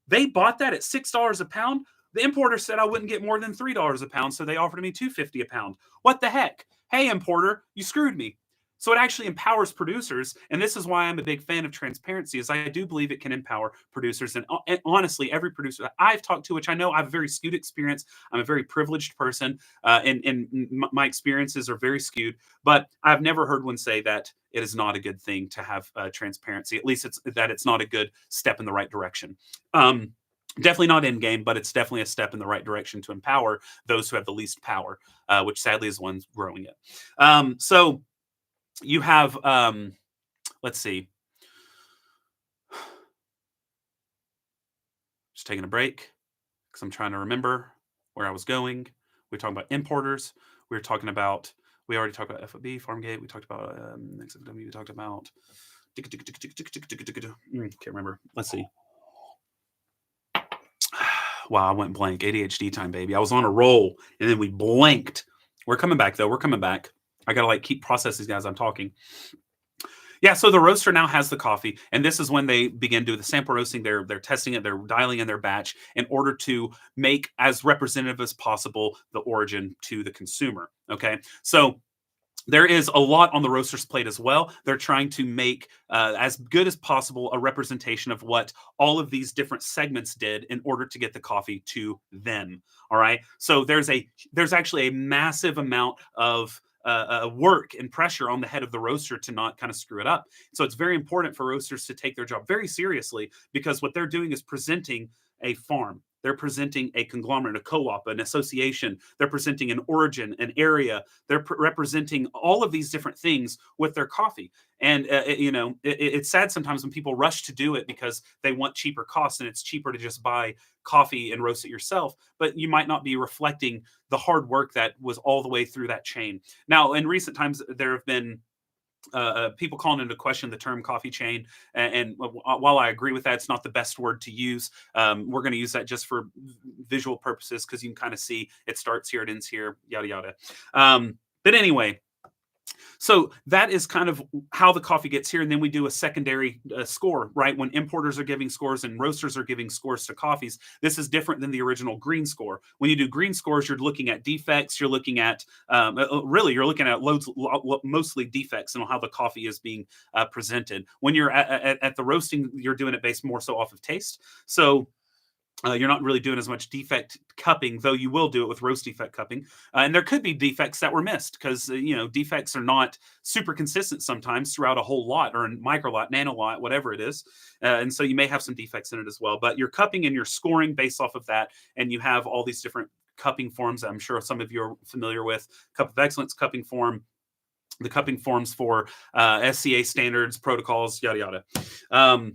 [SPEAKER 1] They bought that at $6 a pound. The importer said I wouldn't get more than $3 a pound, so they offered me $2.50 a pound. What the heck? Hey, importer, you screwed me. So it actually empowers producers, and this is why I'm a big fan of transparency, is I do believe it can empower producers. And honestly, every producer that I've talked to, which I know I have a very skewed experience, I'm a very privileged person, and my experiences are very skewed, but I've never heard one say that it is not a good thing to have transparency. At least it's not a good step in the right direction. Definitely not end game, but it's definitely a step in the right direction to empower those who have the least power, which sadly is the ones growing it. So you have, let's see, just taking a break because I'm trying to remember where I was going. We were talking about importers. We already talked about FOB, FarmGate. We talked about XFW. We talked about, can't remember. Let's see. Wow, I went blank. ADHD time, baby. I was on a roll and then we blanked. We're coming back though. We're coming back. I gotta keep processing these guys. I'm talking. Yeah, so the roaster now has the coffee, and this is when they begin doing the sample roasting. They're testing it, they're dialing in their batch in order to make as representative as possible the origin to the consumer. Okay, so there is a lot on the roaster's plate as well. They're trying to make as good as possible a representation of what all of these different segments did in order to get the coffee to them. All right. So there's actually a massive amount of work and pressure on the head of the roaster to not kind of screw it up. So it's very important for roasters to take their job very seriously, because what they're doing is presenting a farm. They're presenting a conglomerate, a co-op, an association. They're presenting an origin, an area. They're representing all of these different things with their coffee. And, it's sad sometimes when people rush to do it because they want cheaper costs, and it's cheaper to just buy coffee and roast it yourself. But you might not be reflecting the hard work that was all the way through that chain. Now, in recent times, there have been people calling into question the term coffee chain. And while I agree with that, it's not the best word to use. We're going to use that just for visual purposes because you can kind of see it starts here, it ends here, yada, yada. But anyway, so that is kind of how the coffee gets here. And then we do a secondary score, right? When importers are giving scores and roasters are giving scores to coffees, this is different than the original green score. When you do green scores, you're looking at defects. You're looking at, really, you're looking at mostly defects and how the coffee is being presented. When you're at the roasting, you're doing it based more so off of taste. So you're not really doing as much defect cupping, though you will do it with roast defect cupping. And there could be defects that were missed because, defects are not super consistent sometimes throughout a whole lot or a micro lot, nano lot, whatever it is. And so you may have some defects in it as well. But you're cupping and you're scoring based off of that. And you have all these different cupping forms that I'm sure some of you are familiar with. Cup of Excellence cupping form, the cupping forms for SCA standards, protocols, yada, yada.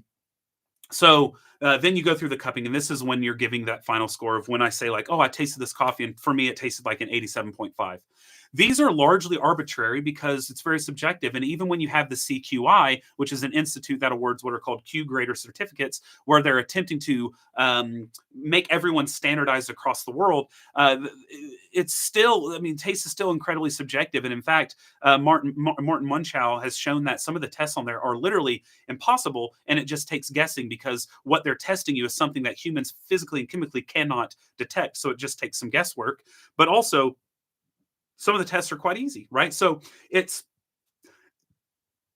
[SPEAKER 1] So then you go through the cupping, and this is when you're giving that final score of when I say like, oh, I tasted this coffee, and for me, it tasted like an 87.5. These are largely arbitrary because it's very subjective. And even when you have the CQI, which is an institute that awards what are called Q grader certificates, where they're attempting to make everyone standardized across the world, it's still, taste is still incredibly subjective. And in fact, Martin Munchow has shown that some of the tests on there are literally impossible, and it just takes guessing because what they're testing you is something that humans physically and chemically cannot detect. So it just takes some guesswork. But also, some of the tests are quite easy, right? So it's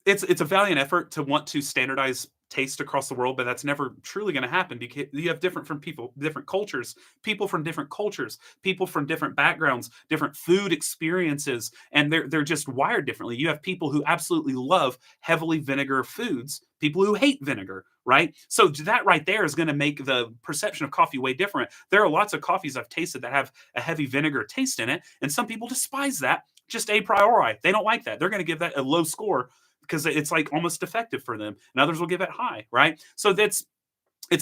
[SPEAKER 1] a valiant effort to want to standardize taste across the world, but that's never truly going to happen because you have different cultures, people from different backgrounds, different food experiences, and they're just wired differently. You have people who absolutely love heavily vinegar foods, people who hate vinegar, right? So that right there is going to make the perception of coffee way different. There are lots of coffees I've tasted that have a heavy vinegar taste in it, and some people despise that just a priori. They don't like that. They're going to give that a low score because it's like almost defective for them, and others will give it high, right? So it's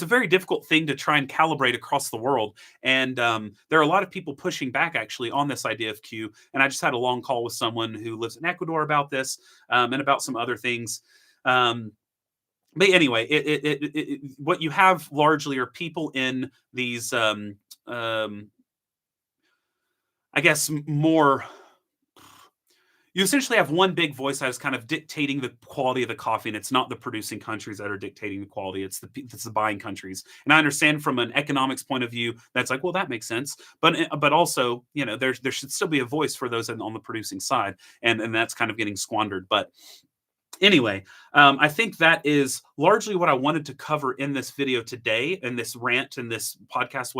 [SPEAKER 1] a very difficult thing to try and calibrate across the world. And there are a lot of people pushing back actually on this idea of Q. And I just had a long call with someone who lives in Ecuador about this and about some other things. But anyway, what you have largely are people in these, I guess, more. You essentially have one big voice that is kind of dictating the quality of the coffee, and it's not the producing countries that are dictating the quality. It's the buying countries. And I understand from an economics point of view, that's like, well, that makes sense. But also, there should still be a voice for those on the producing side, and that's kind of getting squandered. But anyway, I think that is largely what I wanted to cover in this video today, in this rant, in this podcast,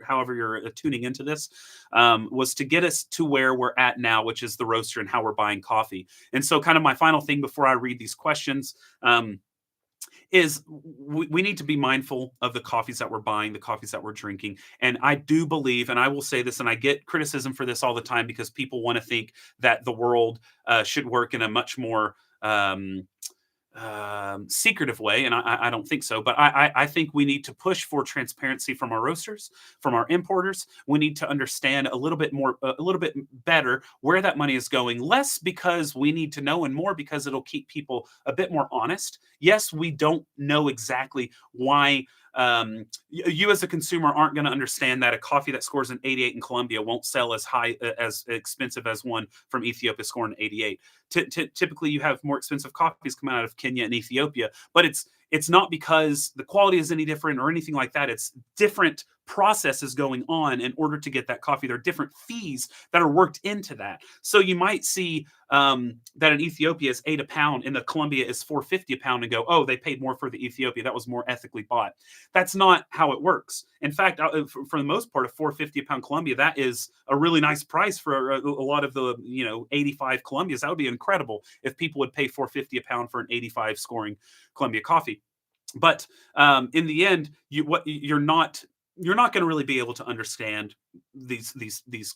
[SPEAKER 1] however you're tuning into this, was to get us to where we're at now, which is the roaster and how we're buying coffee. And so kind of my final thing before I read these questions is we need to be mindful of the coffees that we're buying, the coffees that we're drinking. And I do believe, and I will say this, and I get criticism for this all the time because people want to think that the world should work in a much more secretive way, and I don't think so. But I think we need to push for transparency from our roasters, from our importers. We need to understand a little bit better where that money is going. Less because we need to know, and more because it'll keep people a bit more honest. Yes, we don't know exactly why. You as a consumer aren't going to understand that a coffee that scores an 88 in Colombia won't sell as high, as expensive as one from Ethiopia scoring an 88. Typically, you have more expensive coffees coming out of Kenya and Ethiopia, but it's not because the quality is any different or anything like that. It's different processes going on in order to get that coffee. There are different fees that are worked into that. So you might see that in Ethiopia is $8 a pound and the Colombia is $4.50 a pound and go, oh, they paid more for the Ethiopia. That was more ethically bought. That's not how it works. In fact, for the most part, a $4.50 a pound Colombia, that is a really nice price for a lot of the 85 Colombias. That would be incredible if people would pay $4.50 a pound for an 85 scoring Colombia coffee. But in the end, you're not going to really be able to understand these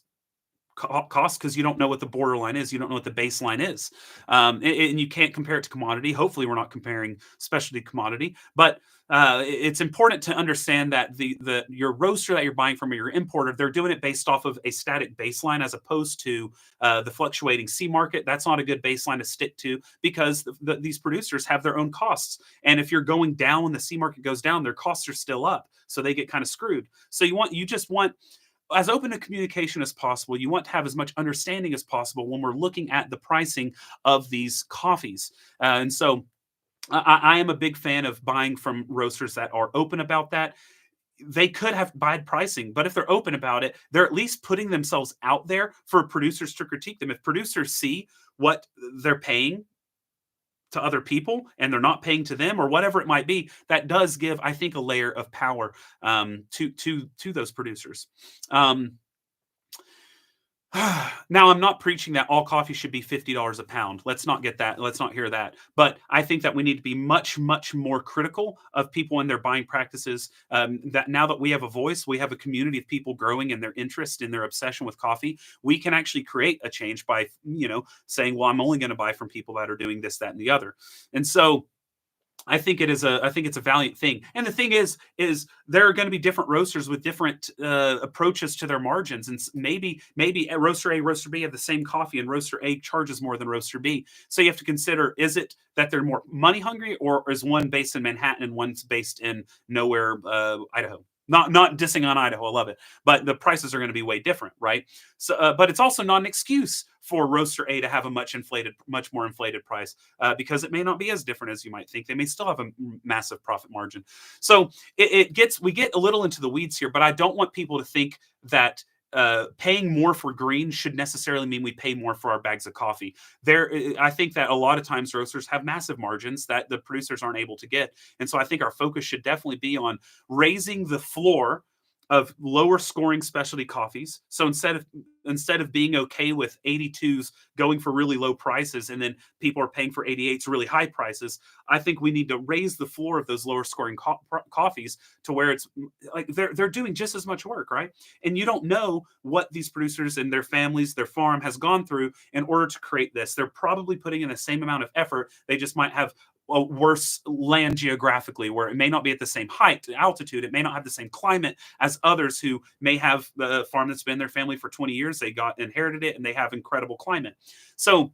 [SPEAKER 1] cost because you don't know what the borderline is. You don't know what the baseline is. And you can't compare it to commodity. Hopefully we're not comparing specialty commodity, but it's important to understand that your roaster that you're buying from or your importer, they're doing it based off of a static baseline as opposed to the fluctuating C market. That's not a good baseline to stick to because these producers have their own costs. And if you're going down when the C market goes down, their costs are still up. So they get kind of screwed. So you just want as open a communication as possible. You want to have as much understanding as possible when we're looking at the pricing of these coffees. And so I am a big fan of buying from roasters that are open about that. They could have bad pricing, but if they're open about it, they're at least putting themselves out there for producers to critique them. If producers see what they're paying to other people and they're not paying to them or whatever it might be, that does give, I think, a layer of power to those producers. Now, I'm not preaching that all coffee should be $50 a pound. Let's not get that. Let's not hear that. But I think that we need to be much, much more critical of people and their buying practices. That now that we have a voice, we have a community of people growing in their interest, in their obsession with coffee. We can actually create a change by, saying, well, I'm only going to buy from people that are doing this, that, and the other. And so I think it's a valiant thing. And the thing is there are going to be different roasters with different approaches to their margins. And maybe roaster A, roaster B have the same coffee and roaster A charges more than roaster B. So you have to consider, is it that they're more money hungry, or is one based in Manhattan and one's based in nowhere, Idaho? Not dissing on Idaho, I love it, but the prices are going to be way different, right? So, but it's also not an excuse for roaster A to have a much more inflated price because it may not be as different as you might think. They may still have a massive profit margin. So we get a little into the weeds here, but I don't want people to think that paying more for green should necessarily mean we pay more for our bags of coffee. I think that a lot of times roasters have massive margins that the producers aren't able to get. And so I think our focus should definitely be on raising the floor of lower scoring specialty coffees. So instead of being okay with 82s going for really low prices and then people are paying for 88s really high prices, I think we need to raise the floor of those lower scoring coffees to where it's like they're doing just as much work, right? And you don't know what these producers and their families, their farm has gone through in order to create this. They're probably putting in the same amount of effort. They just might have a worse land geographically, where it may not be at the same height, altitude. It may not have the same climate as others who may have the farm that's been their family for 20 years. They inherited it and they have incredible climate. So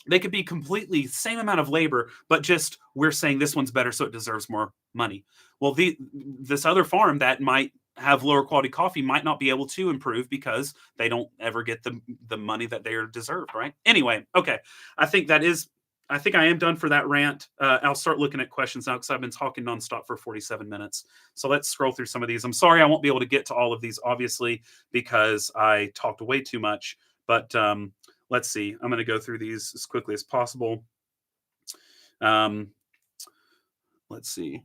[SPEAKER 1] they could be completely same amount of labor, but just we're saying this one's better, so it deserves more money. Well, this other farm that might have lower quality coffee might not be able to improve because they don't ever get the money that they are deserved, right? Anyway, okay. I think I am done for that rant. I'll start looking at questions now because I've been talking nonstop for 47 minutes. So let's scroll through some of these. I'm sorry I won't be able to get to all of these, obviously, because I talked way too much. But let's see. I'm going to go through these as quickly as possible. Let's see.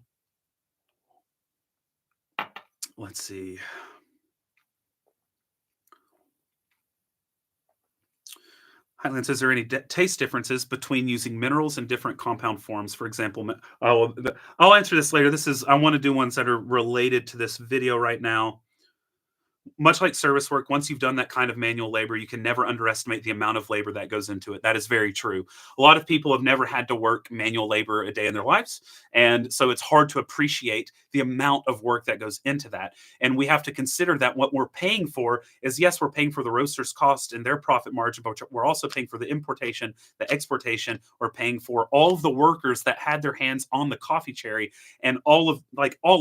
[SPEAKER 1] Highland says, are there any taste differences between using minerals and different compound forms? For example, I'll answer this later. I want to do ones that are related to this video right now. Much like service work, once you've done that kind of manual labor, you can never underestimate the amount of labor that goes into it. That is very true. A lot of people have never had to work manual labor a day in their lives. And so it's hard to appreciate the amount of work that goes into that. And we have to consider that what we're paying for is, yes, we're paying for the roaster's cost and their profit margin, but we're also paying for the importation, the exportation. We're paying for all of the workers that had their hands on the coffee cherry and all of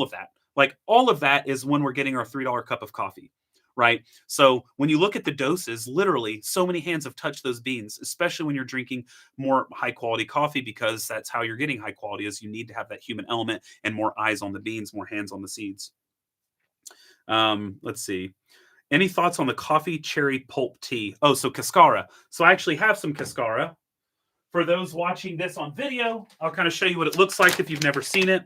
[SPEAKER 1] that. Like all of that is when we're getting our $3 cup of coffee, right? So when you look at the doses, literally so many hands have touched those beans, especially when you're drinking more high quality coffee, because that's how you're getting high quality, is you need to have that human element and more eyes on the beans, more hands on the seeds. Let's see. Any thoughts on the coffee cherry pulp tea? Oh, so cascara. So I actually have some cascara. For those watching this on video, I'll kind of show you what it looks like if you've never seen it.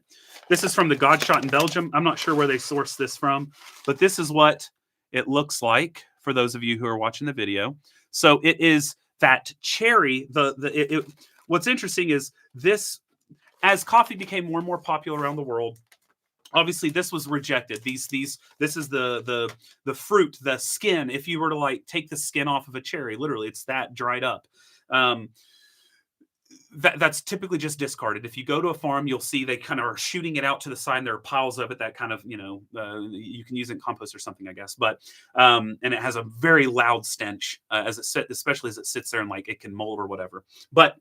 [SPEAKER 1] This is from the Godshot in Belgium. I'm not sure where they source this from, but this is what it looks like for those of you who are watching the video. So it is that cherry. What's interesting is this, as coffee became more and more popular around the world, Obviously, this was rejected. This is the fruit, the skin. If you were to like take the skin off of a cherry, literally, it's that dried up. Um, that's typically just discarded. If you go to a farm, you'll see they kind of are shooting it out to the side, and there are piles of it that kind of, you can use it in compost or something, I guess. But and it has a very loud stench especially as it sits there and like it can mold or whatever. But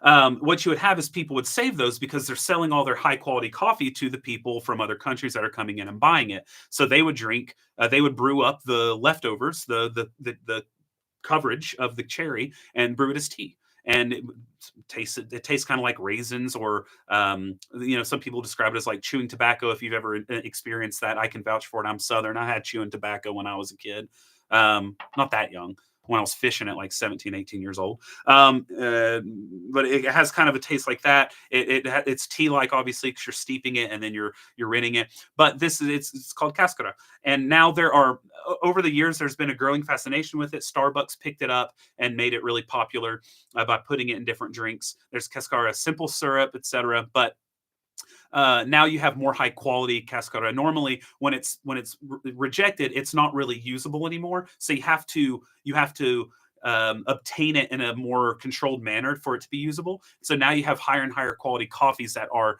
[SPEAKER 1] what you would have is people would save those because they're selling all their high quality coffee to the people from other countries that are coming in and buying it. So they would they would brew up the leftovers, the coverage of the cherry, and brew it as tea. And it tastes kind of like raisins, or some people describe it as like chewing tobacco. If you've ever experienced that, I can vouch for it. I'm Southern. I had chewing tobacco when I was a kid. Not that young, when I was fishing at like 17, 18 years old. But it has kind of a taste like that. It's tea-like, obviously, because you're steeping it and then you're rinning it. But it's called cascara. And now over the years, there's been a growing fascination with it. Starbucks picked it up and made it really popular by putting it in different drinks. There's cascara simple syrup, etc. But now you have more high quality cascara. Normally, when it's rejected, it's not really usable anymore. So you have to obtain it in a more controlled manner for it to be usable. So now you have higher and higher quality coffees that are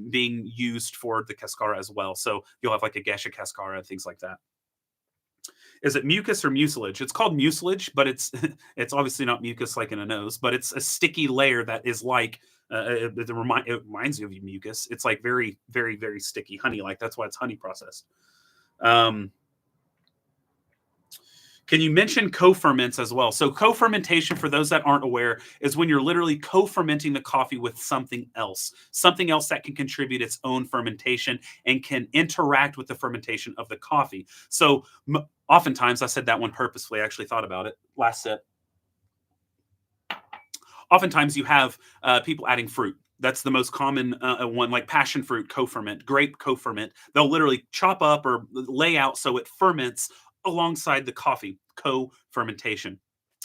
[SPEAKER 1] being used for the cascara as well. So you'll have like a Gesha cascara and things like that. Is it mucus or mucilage? It's called mucilage, but it's it's obviously not mucus like in a nose, but it's a sticky layer that is like it reminds you of mucus. It's like very, very, very sticky, honey like. That's why it's honey processed. Can you mention co-ferments as well? So co-fermentation, for those that aren't aware, is when you're literally co-fermenting the coffee with something else that can contribute its own fermentation and can interact with the fermentation of the coffee. So oftentimes, I said that one purposefully, I actually thought about it. Last sip. Oftentimes you have people adding fruit. That's the most common one, like passion fruit co-ferment, grape co-ferment. They'll literally chop up or lay out so it ferments alongside the coffee, co-fermentation.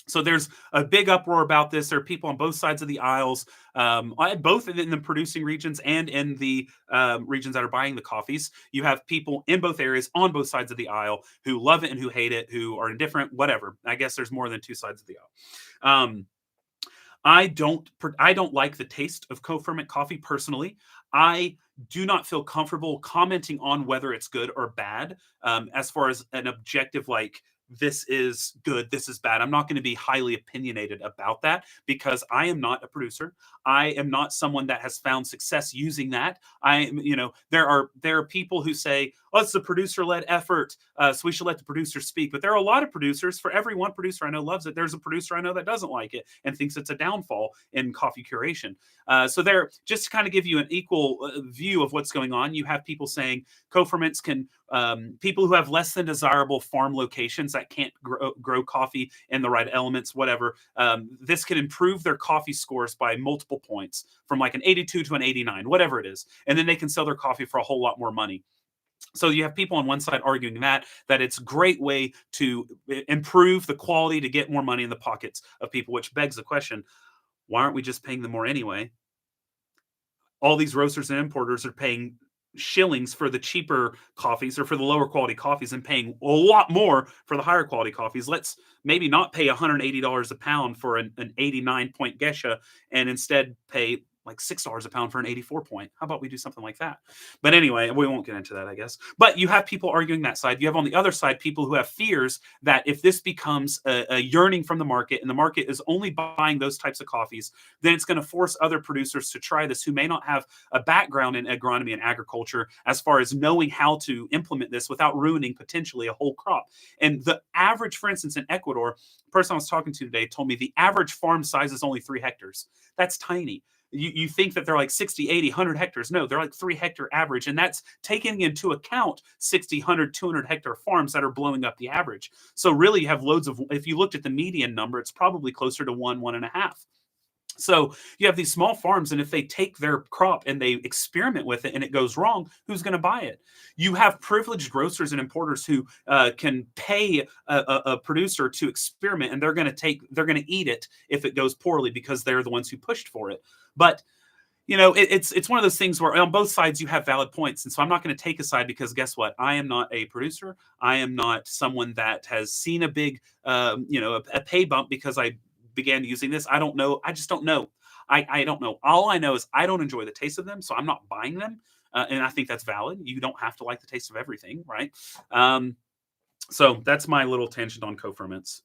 [SPEAKER 1] So there's a big uproar about this. There are people on both sides of the aisles, both in the producing regions and in the regions that are buying the coffees. You have people in both areas on both sides of the aisle who love it and who hate it, who are indifferent, whatever. I guess there's more than two sides of the aisle. I don't like the taste of co-ferment coffee personally. I do not feel comfortable commenting on whether it's good or bad, as far as an objective, like, this is good, this is bad. I'm not going to be highly opinionated about that because I am not a producer. I am not someone that has found success using that. There are people who say, "Oh, it's a producer-led effort, so we should let the producers speak." But there are a lot of producers. For every one producer I know loves it, there's a producer I know that doesn't like it and thinks it's a downfall in coffee curation. So there, just to kind of give you an equal view of what's going on, you have people saying co-ferments can, people who have less than desirable farm locations that can't grow coffee in the right elements, whatever, this can improve their coffee scores by multiple points, from like an 82 to an 89, whatever it is. And then they can sell their coffee for a whole lot more money. So you have people on one side arguing that it's a great way to improve the quality to get more money in the pockets of people, which begs the question, why aren't we just paying them more anyway? All these roasters and importers are paying shillings for the cheaper coffees or for the lower quality coffees and paying a lot more for the higher quality coffees. Let's maybe not pay $180 a pound for an 89 point Gesha and instead pay like $6 a pound for an 84 point. How about we do something like that? But anyway, we won't get into that, I guess. But you have people arguing that side. You have on the other side people who have fears that if this becomes a yearning from the market and the market is only buying those types of coffees, then it's going to force other producers to try this who may not have a background in agronomy and agriculture as far as knowing how to implement this without ruining potentially a whole crop. And the average, for instance, in Ecuador, the person I was talking to today told me the average farm size is only 3 hectares. That's tiny. You think that they're like 60, 80, 100 hectares. No, they're like 3 hectare average. And that's taking into account 60, 100, 200 hectare farms that are blowing up the average. So really you have loads of, if you looked at the median number, it's probably closer to 1.5. So you have these small farms, and if they take their crop and they experiment with it and it goes wrong, who's going to buy it? You have privileged grocers and importers who can pay a producer to experiment, and they're going to eat it if it goes poorly because they're the ones who pushed for it. But it's one of those things where on both sides you have valid points, and so I'm not going to take a side because guess what? I am not a producer. I am not someone that has seen a big, a pay bump because I began using this. I don't know. I just don't know. I don't know. All I know is I don't enjoy the taste of them, so I'm not buying them, and I think that's valid. You don't have to like the taste of everything, right? So that's my little tangent on CoFerments.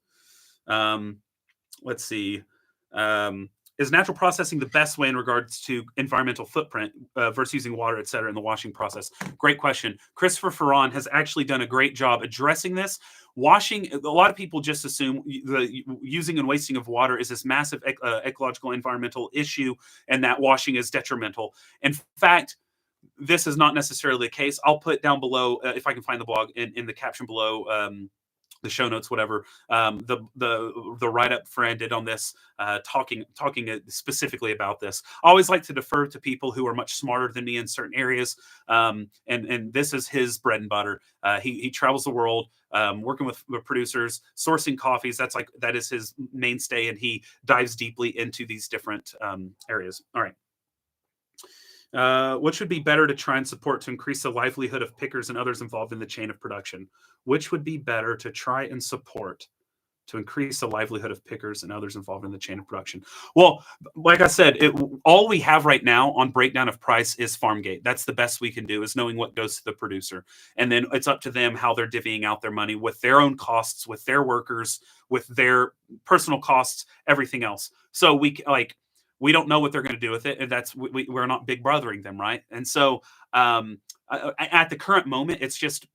[SPEAKER 1] Let's see. Is natural processing the best way in regards to environmental footprint versus using water, et cetera, in the washing process? Great question. Christopher Feran has actually done a great job addressing this. Washing, a lot of people just assume the using and wasting of water is this massive ecological environmental issue, and that washing is detrimental. In fact, this is not necessarily the case. I'll put down below, if I can find the blog, in the caption below, the show notes, whatever, the write up Feran did on this, talking specifically about this. I always like to defer to people who are much smarter than me in certain areas, and this is his bread and butter. He travels the world, working with producers, sourcing coffees. That is his mainstay, and he dives deeply into these different areas. All right. What should be better to try and support to increase the livelihood of pickers and others involved in the chain of production? Which would be better to try and support to increase the livelihood of pickers and others involved in the chain of production? Well, like I said, all we have right now on breakdown of price is FarmGate. That's the best we can do, is knowing what goes to the producer. And then it's up to them how they're divvying out their money with their own costs, with their workers, with their personal costs, everything else. So we don't know what they're going to do with it, and we're not big brothering them, right? And so at the current moment, it's just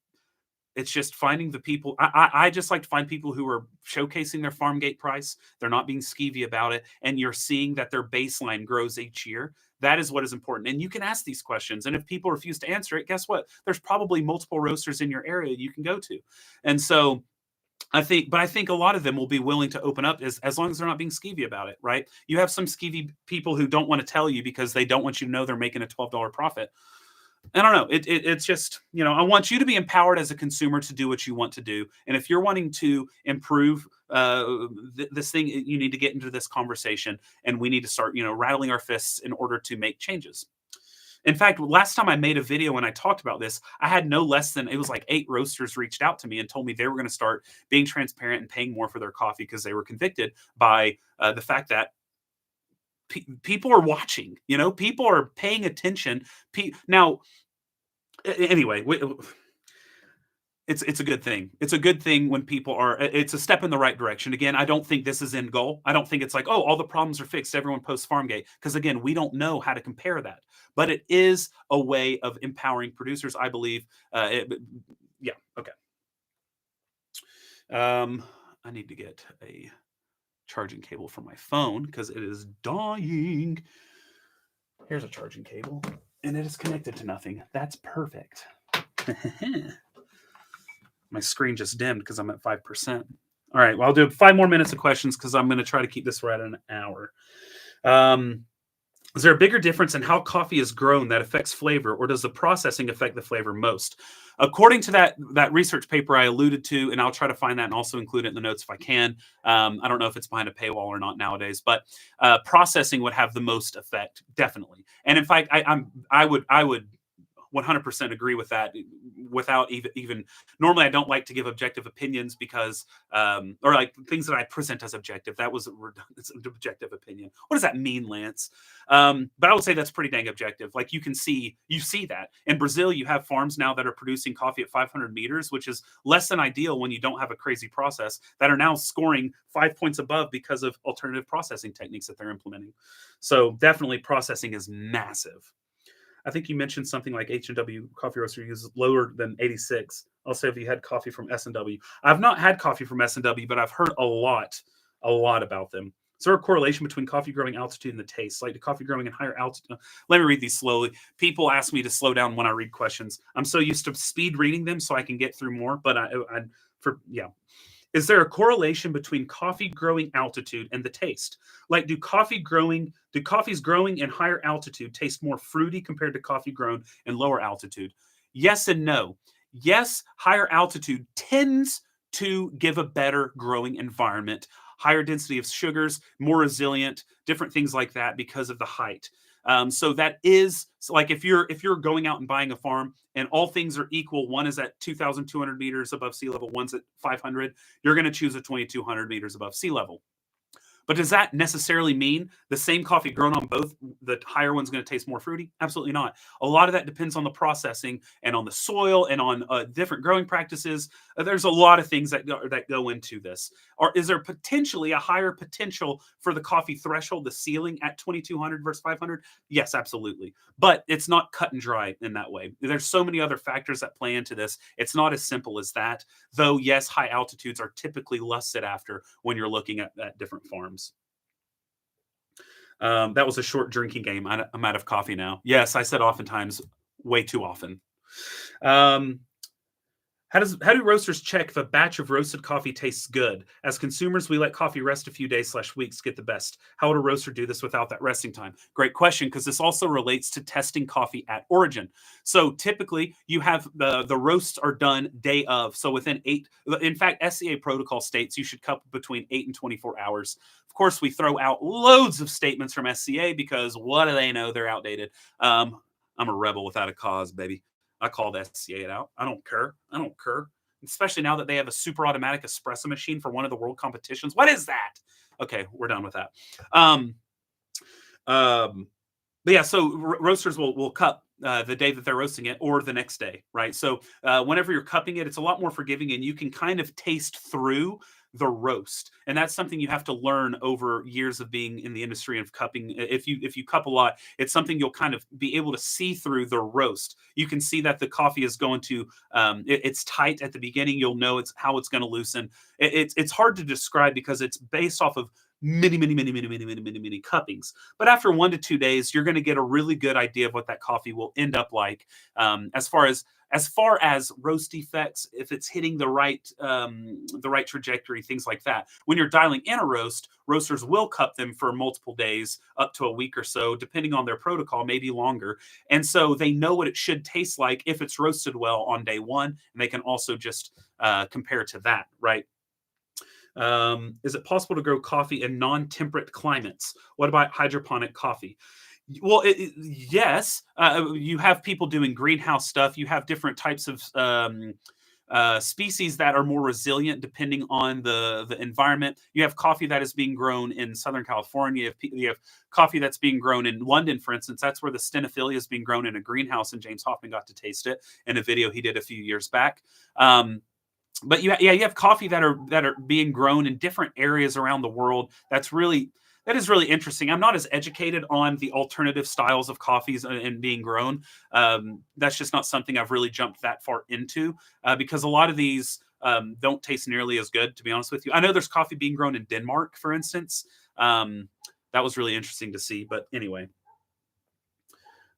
[SPEAKER 1] finding the people. I just like to find people who are showcasing their FarmGate price. They're not being skeevy about it, and you're seeing that their baseline grows each year. That is what is important. And you can ask these questions, and if people refuse to answer it, guess what? There's probably multiple roasters in your area you can go to. And so I think a lot of them will be willing to open up as long as they're not being skeevy about it, right? You have some skeevy people who don't want to tell you because they don't want you to know they're making a $12 profit. I don't know. It's just, I want you to be empowered as a consumer to do what you want to do. And if you're wanting to improve this thing, you need to get into this conversation, and we need to start, rattling our fists in order to make changes. In fact, last time I made a video and I talked about this, I had no less than, it was like 8 roasters reached out to me and told me they were going to start being transparent and paying more for their coffee because they were convicted by the fact that people are watching, people are paying attention. Now, anyway, it's a good thing. It's a good thing when people are, it's a step in the right direction. Again, I don't think this is end goal. I don't think it's like, oh, all the problems are fixed, everyone posts FarmGate. Because again, we don't know how to compare that. But it is a way of empowering producers, I believe. Yeah, okay. I need to get a charging cable for my phone because it is dying. Here's a charging cable, and it is connected to nothing. That's perfect. My screen just dimmed because I'm at 5%. All right, well, I'll do 5 more minutes of questions because I'm going to try to keep this right at an hour. Is there a bigger difference in how coffee is grown that affects flavor, or does the processing affect the flavor most? According to that research paper I alluded to, and I'll try to find that and also include it in the notes if I can. I don't know if it's behind a paywall or not nowadays, but processing would have the most effect, definitely. And in fact, I would 100% agree with that without even normally I don't like to give objective opinions because or like things that I present as objective. That was it's an objective opinion. What does that mean, Lance? But I would say that's pretty dang objective. Like you see that in Brazil, you have farms now that are producing coffee at 500 meters, which is less than ideal when you don't have a crazy process, that are now scoring 5 points above because of alternative processing techniques that they're implementing. So definitely processing is massive. I think you mentioned something like H&W Coffee Roaster uses lower than 86. Also, if you had coffee from S&W. I've not had coffee from S&W, but I've heard a lot about them. Is there a correlation between coffee growing altitude and the taste? Like the coffee growing in higher altitude? Let me read these slowly. People ask me to slow down when I read questions. I'm so used to speed reading them so I can get through more. But Is there a correlation between coffee growing altitude and the taste? Like, do coffees growing in higher altitude taste more fruity compared to coffee grown in lower altitude? Yes and no. Yes, higher altitude tends to give a better growing environment, higher density of sugars, more resilient, different things like that because of the height. So that is like if you're going out and buying a farm and all things are equal, one is at 2,200 meters above sea level, one's at 500, you're going to choose a 2,200 meters above sea level. But does that necessarily mean the same coffee grown on both, the higher one's going to taste more fruity? Absolutely not. A lot of that depends on the processing and on the soil and on different growing practices. There's a lot of things that go into this. Or is there potentially a higher potential for the coffee threshold, the ceiling at 2,200 versus 500? Yes, absolutely. But it's not cut and dry in that way. There's so many other factors that play into this. It's not as simple as that. Though, yes, high altitudes are typically lusted after when you're looking at different farms. That was a short drinking game. I'm out of coffee now. Yes, I said oftentimes, way too often. How do roasters check if a batch of roasted coffee tastes good? As consumers, we let coffee rest a few days/weeks to get the best. How would a roaster do this without that resting time? Great question, because this also relates to testing coffee at origin. So typically, you have the roasts are done day of. So within 8, in fact, SCA protocol states you should cup between 8 and 24 hours. Of course, we throw out loads of statements from SCA because what do they know? They're outdated. I'm a rebel without a cause, baby. I called SCA out. I don't care. I don't care. Especially now that they have a super automatic espresso machine for one of the world competitions. What is that? Okay, we're done with that. But yeah, so roasters will cup the day that they're roasting it or the next day, right? So whenever you're cupping it, it's a lot more forgiving and you can kind of taste through the roast. And that's something you have to learn over years of being in the industry of cupping. If you cup a lot, it's something you'll kind of be able to see through the roast. You can see that the coffee is going to, it's tight at the beginning. You'll know it's how it's going to loosen. It's hard to describe because it's based off of many cuppings. But after 1 to 2 days, you're going to get a really good idea of what that coffee will end up like. As far as roast defects, if it's hitting the right trajectory, things like that. When you're dialing in a roast, roasters will cup them for multiple days, up to a week or so, depending on their protocol, maybe longer. And so they know what it should taste like if it's roasted well on day one, and they can also just compare to that, right? Is it possible to grow coffee in non-temperate climates? What about hydroponic coffee? Well, yes. You have people doing greenhouse stuff. You have different types of species that are more resilient depending on the environment. You have coffee that is being grown in Southern California. You have coffee that's being grown in London, for instance. That's where the stenophylla is being grown in a greenhouse, and James Hoffman got to taste it in a video he did a few years back. But you have coffee that are being grown in different areas around the world. That is really interesting. I'm not as educated on the alternative styles of coffees and being grown. That's just not something I've really jumped that far into because a lot of these don't taste nearly as good, to be honest with you. I know there's coffee being grown in Denmark, for instance. That was really interesting to see. But anyway,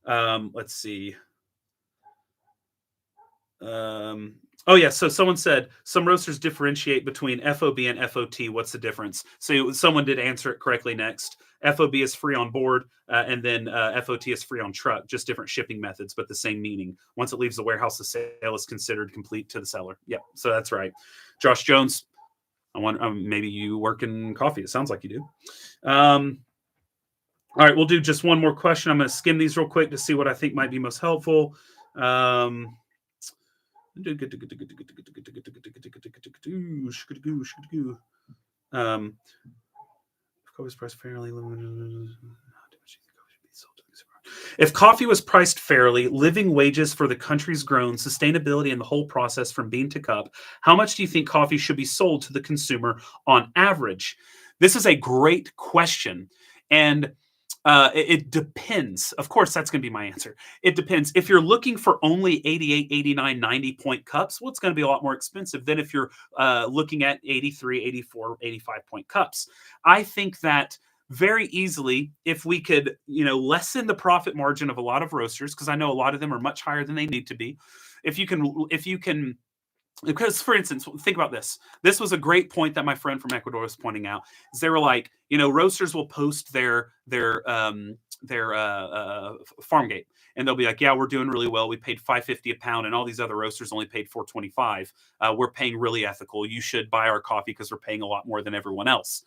[SPEAKER 1] let's see. Oh yeah, so someone said some roasters differentiate between FOB and FOT. What's the difference? So someone did answer it correctly next. FOB is free on board, and then FOT is free on truck. Just different shipping methods, but the same meaning. Once it leaves the warehouse, the sale is considered complete to the seller. Yeah, so that's right. Josh Jones, I want maybe you work in coffee. It sounds like you do. All right, we'll do just one more question. I'm going to skim these real quick to see what I think might be most helpful. If coffee was priced fairly, living wages for the countries grown, sustainability, and the whole process from bean to cup, how much do you think coffee should be sold to the consumer on average? This is a great question. And it depends. Of course, that's going to be my answer. It depends. If you're looking for only 88, 89, 90 point cups, well, it's going to be a lot more expensive than if you're looking at 83, 84, 85 point cups. I think that very easily, if we could, lessen the profit margin of a lot of roasters, because I know a lot of them are much higher than they need to be. If you can, because for instance, think about this. This was a great point that my friend from Ecuador was pointing out. Is they were like, roasters will post their FarmGate, and they'll be like, yeah, we're doing really well. We paid $5.50 a pound, and all these other roasters only paid $4.25. We're paying really ethical. You should buy our coffee because we're paying a lot more than everyone else.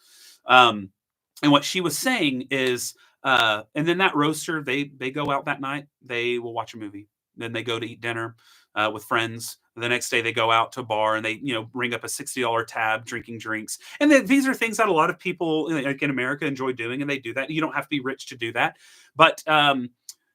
[SPEAKER 1] And what she was saying is, And then that roaster, they go out that night, they will watch a movie, then they go to eat dinner with friends. The next day they go out to a bar and they, ring up a $60 tab, drinking drinks. And then these are things that a lot of people like in America enjoy doing, and they do that. You don't have to be rich to do that. But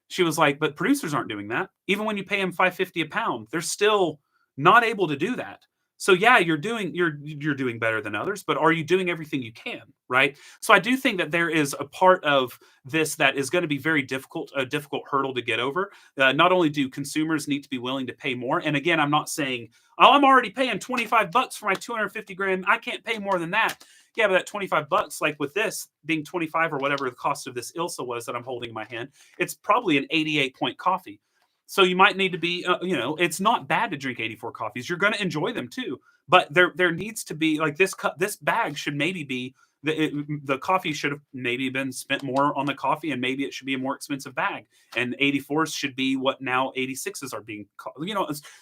[SPEAKER 1] she was like, but producers aren't doing that. Even when you pay them $5.50 a pound, they're still not able to do that. So yeah, you're doing better than others, but are you doing everything you can, right? So I do think that there is a part of this that is going to be very difficult, a difficult hurdle to get over. Not only do consumers need to be willing to pay more, and again, I'm not saying, oh, I'm already paying $25 for my 250 gram. I can't pay more than that. Yeah, but that $25, like with this being 25 or whatever the cost of this Ilsa was that I'm holding in my hand, it's probably an 88 point coffee. So you might need to be, it's not bad to drink 84 coffees. You're going to enjoy them too, but there needs to be like this bag should maybe be the coffee should have maybe been spent more on the coffee, and maybe it should be a more expensive bag. And 84s should be what now 86s are being,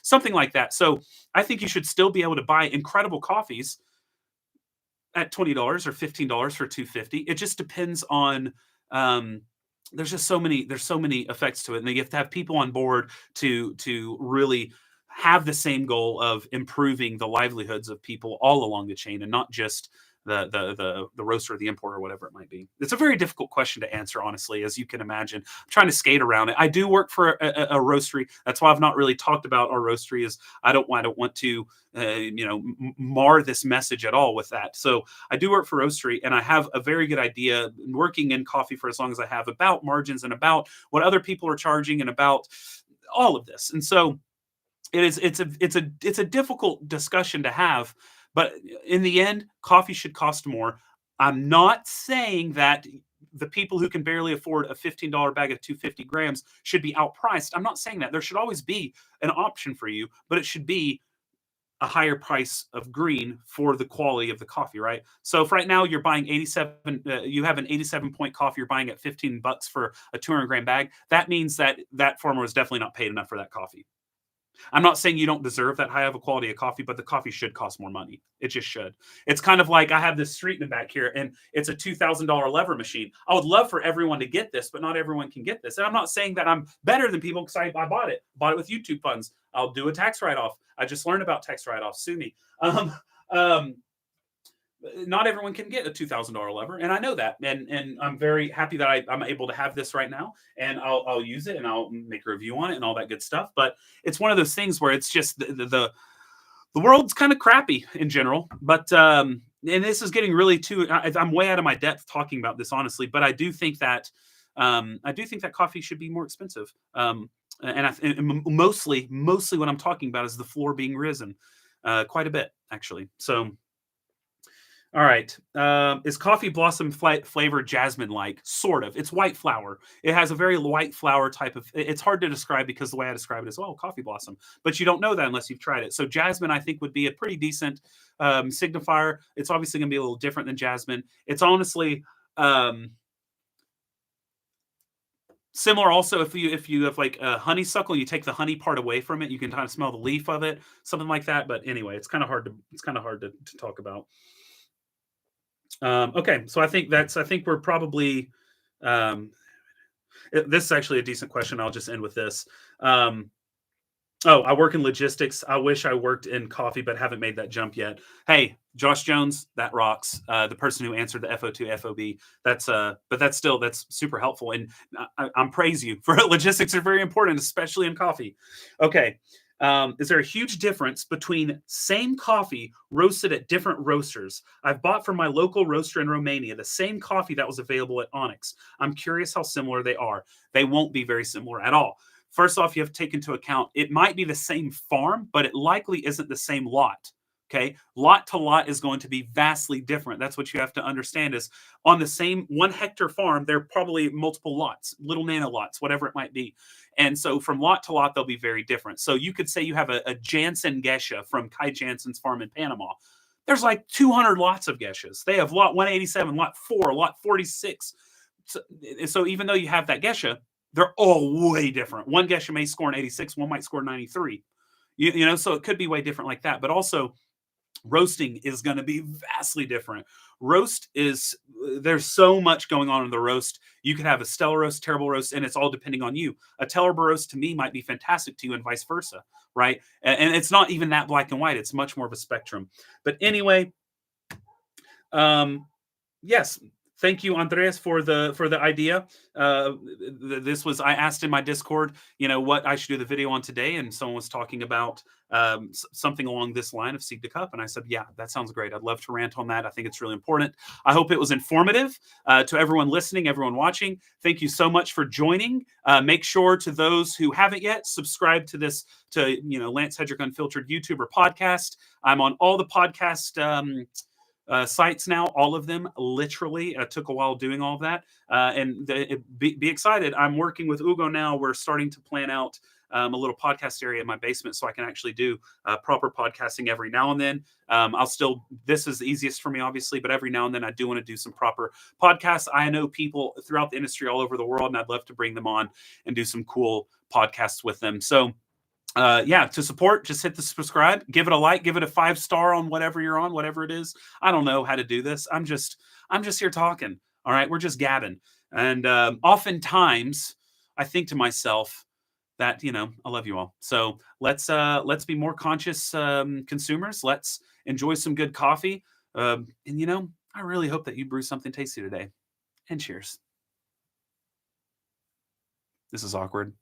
[SPEAKER 1] something like that. So I think you should still be able to buy incredible coffees at $20 or $15 for 250. It just depends on. There's so many effects to it, and you have to have people on board to really have the same goal of improving the livelihoods of people all along the chain, and not just the roaster or the importer or whatever it might be. It's a very difficult question to answer, honestly, as you can imagine. I'm trying to skate around it. I do work for a roastery. That's why I've not really talked about our roastery. Is I don't want to mar this message at all with that. So I do work for roastery, and I have a very good idea, working in coffee for as long as I have, about margins and about what other people are charging and about all of this. And so it's a difficult discussion to have. But in the end, coffee should cost more. I'm not saying that the people who can barely afford a $15 bag of 250 grams should be outpriced. I'm not saying that. There should always be an option for you, but it should be a higher price of green for the quality of the coffee, right? So if right now you're buying 87, you have an 87 point coffee, you're buying at $15 for a 200 gram bag. That means that farmer was definitely not paid enough for that coffee. I'm not saying you don't deserve that high of a quality of coffee, but the coffee should cost more money. It just should. It's kind of like I have this street in the back here, and it's a $2,000 lever machine. I would love for everyone to get this, but not everyone can get this. And I'm not saying that I'm better than people because I bought it with YouTube funds. I'll do a tax write-off. I just learned about tax write-offs. Sue me. Not everyone can get a $2,000 lever, and I know that, and I'm very happy that I'm able to have this right now, and I'll use it, and I'll make a review on it and all that good stuff. But it's one of those things where it's just the world's kind of crappy in general. But and this is getting really too. I'm way out of my depth talking about this, honestly. But I do think that coffee should be more expensive. And mostly what I'm talking about is the floor being risen quite a bit, actually. So. All right. Is coffee blossom flavor jasmine-like? Sort of. It's white flower. It has a very white flower type of. It's hard to describe because the way I describe it is, coffee blossom. But you don't know that unless you've tried it. So jasmine, I think, would be a pretty decent signifier. It's obviously going to be a little different than jasmine. It's honestly similar. Also, if you have like a honeysuckle, you take the honey part away from it, you can kind of smell the leaf of it, something like that. But anyway, it's kind of hard to talk about. Okay, so I think we're probably. This is actually a decent question. I'll just end with this. I work in logistics. I wish I worked in coffee, but haven't made that jump yet. Hey, Josh Jones, that rocks. The person who answered the FO2 FOB. That's super helpful, and I'm praise you for logistics are very important, especially in coffee. Okay. Is there a huge difference between same coffee roasted at different roasters? I've bought from my local roaster in Romania the same coffee that was available at Onyx. I'm curious how similar they are. They won't be very similar at all. First off, you have to take into account it might be the same farm, but it likely isn't the same lot. Okay, lot to lot is going to be vastly different. That's what you have to understand is on the same 1 hectare farm, there are probably multiple lots, little nano lots, whatever it might be. And so from lot to lot, they'll be very different. So you could say you have a Jansen Gesha from Kai Jansen's farm in Panama. There's like 200 lots of Geshas. They have lot 187, lot 4, lot 46. So even though you have that Gesha, they're all way different. One Gesha may score an 86, one might score 93. So it could be way different like that. But also, Roasting is going to be vastly different. Roast is, there's so much going on in the roast. You could have a stellar roast, terrible roast, and it's all depending on you. A terrible roast to me might be fantastic to you, and vice versa, right? And it's not even that black and white. It's much more of a spectrum. But anyway, yes, thank you, Andreas, for the idea. This was, I asked in my Discord, what I should do the video on today, and someone was talking about something along this line of seed to cup, and I said, yeah, that sounds great. I'd love to rant on that. I think it's really important. I hope it was informative to everyone listening, everyone watching. Thank you so much for joining. Make sure, to those who haven't yet, subscribe to this, to Lance Hedrick Unfiltered YouTube or podcast. I'm on all the podcast sites now, all of them, literally. Took a while doing all of that. And be excited. I'm working with Ugo now. We're starting to plan out a little podcast area in my basement so I can actually do proper podcasting every now and then. This is the easiest for me, obviously, but every now and then I do want to do some proper podcasts. I know people throughout the industry all over the world, and I'd love to bring them on and do some cool podcasts with them. So yeah, to support, just hit the subscribe, give it a like, give it a 5-star on whatever you're on, whatever it is. I don't know how to do this. I'm just here talking. All right, we're just gabbing. And oftentimes I think to myself that, I love you all. So let's be more conscious consumers. Let's enjoy some good coffee. And I really hope that you brew something tasty today. And cheers. This is awkward.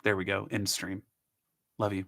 [SPEAKER 1] There we go. End stream. Love you.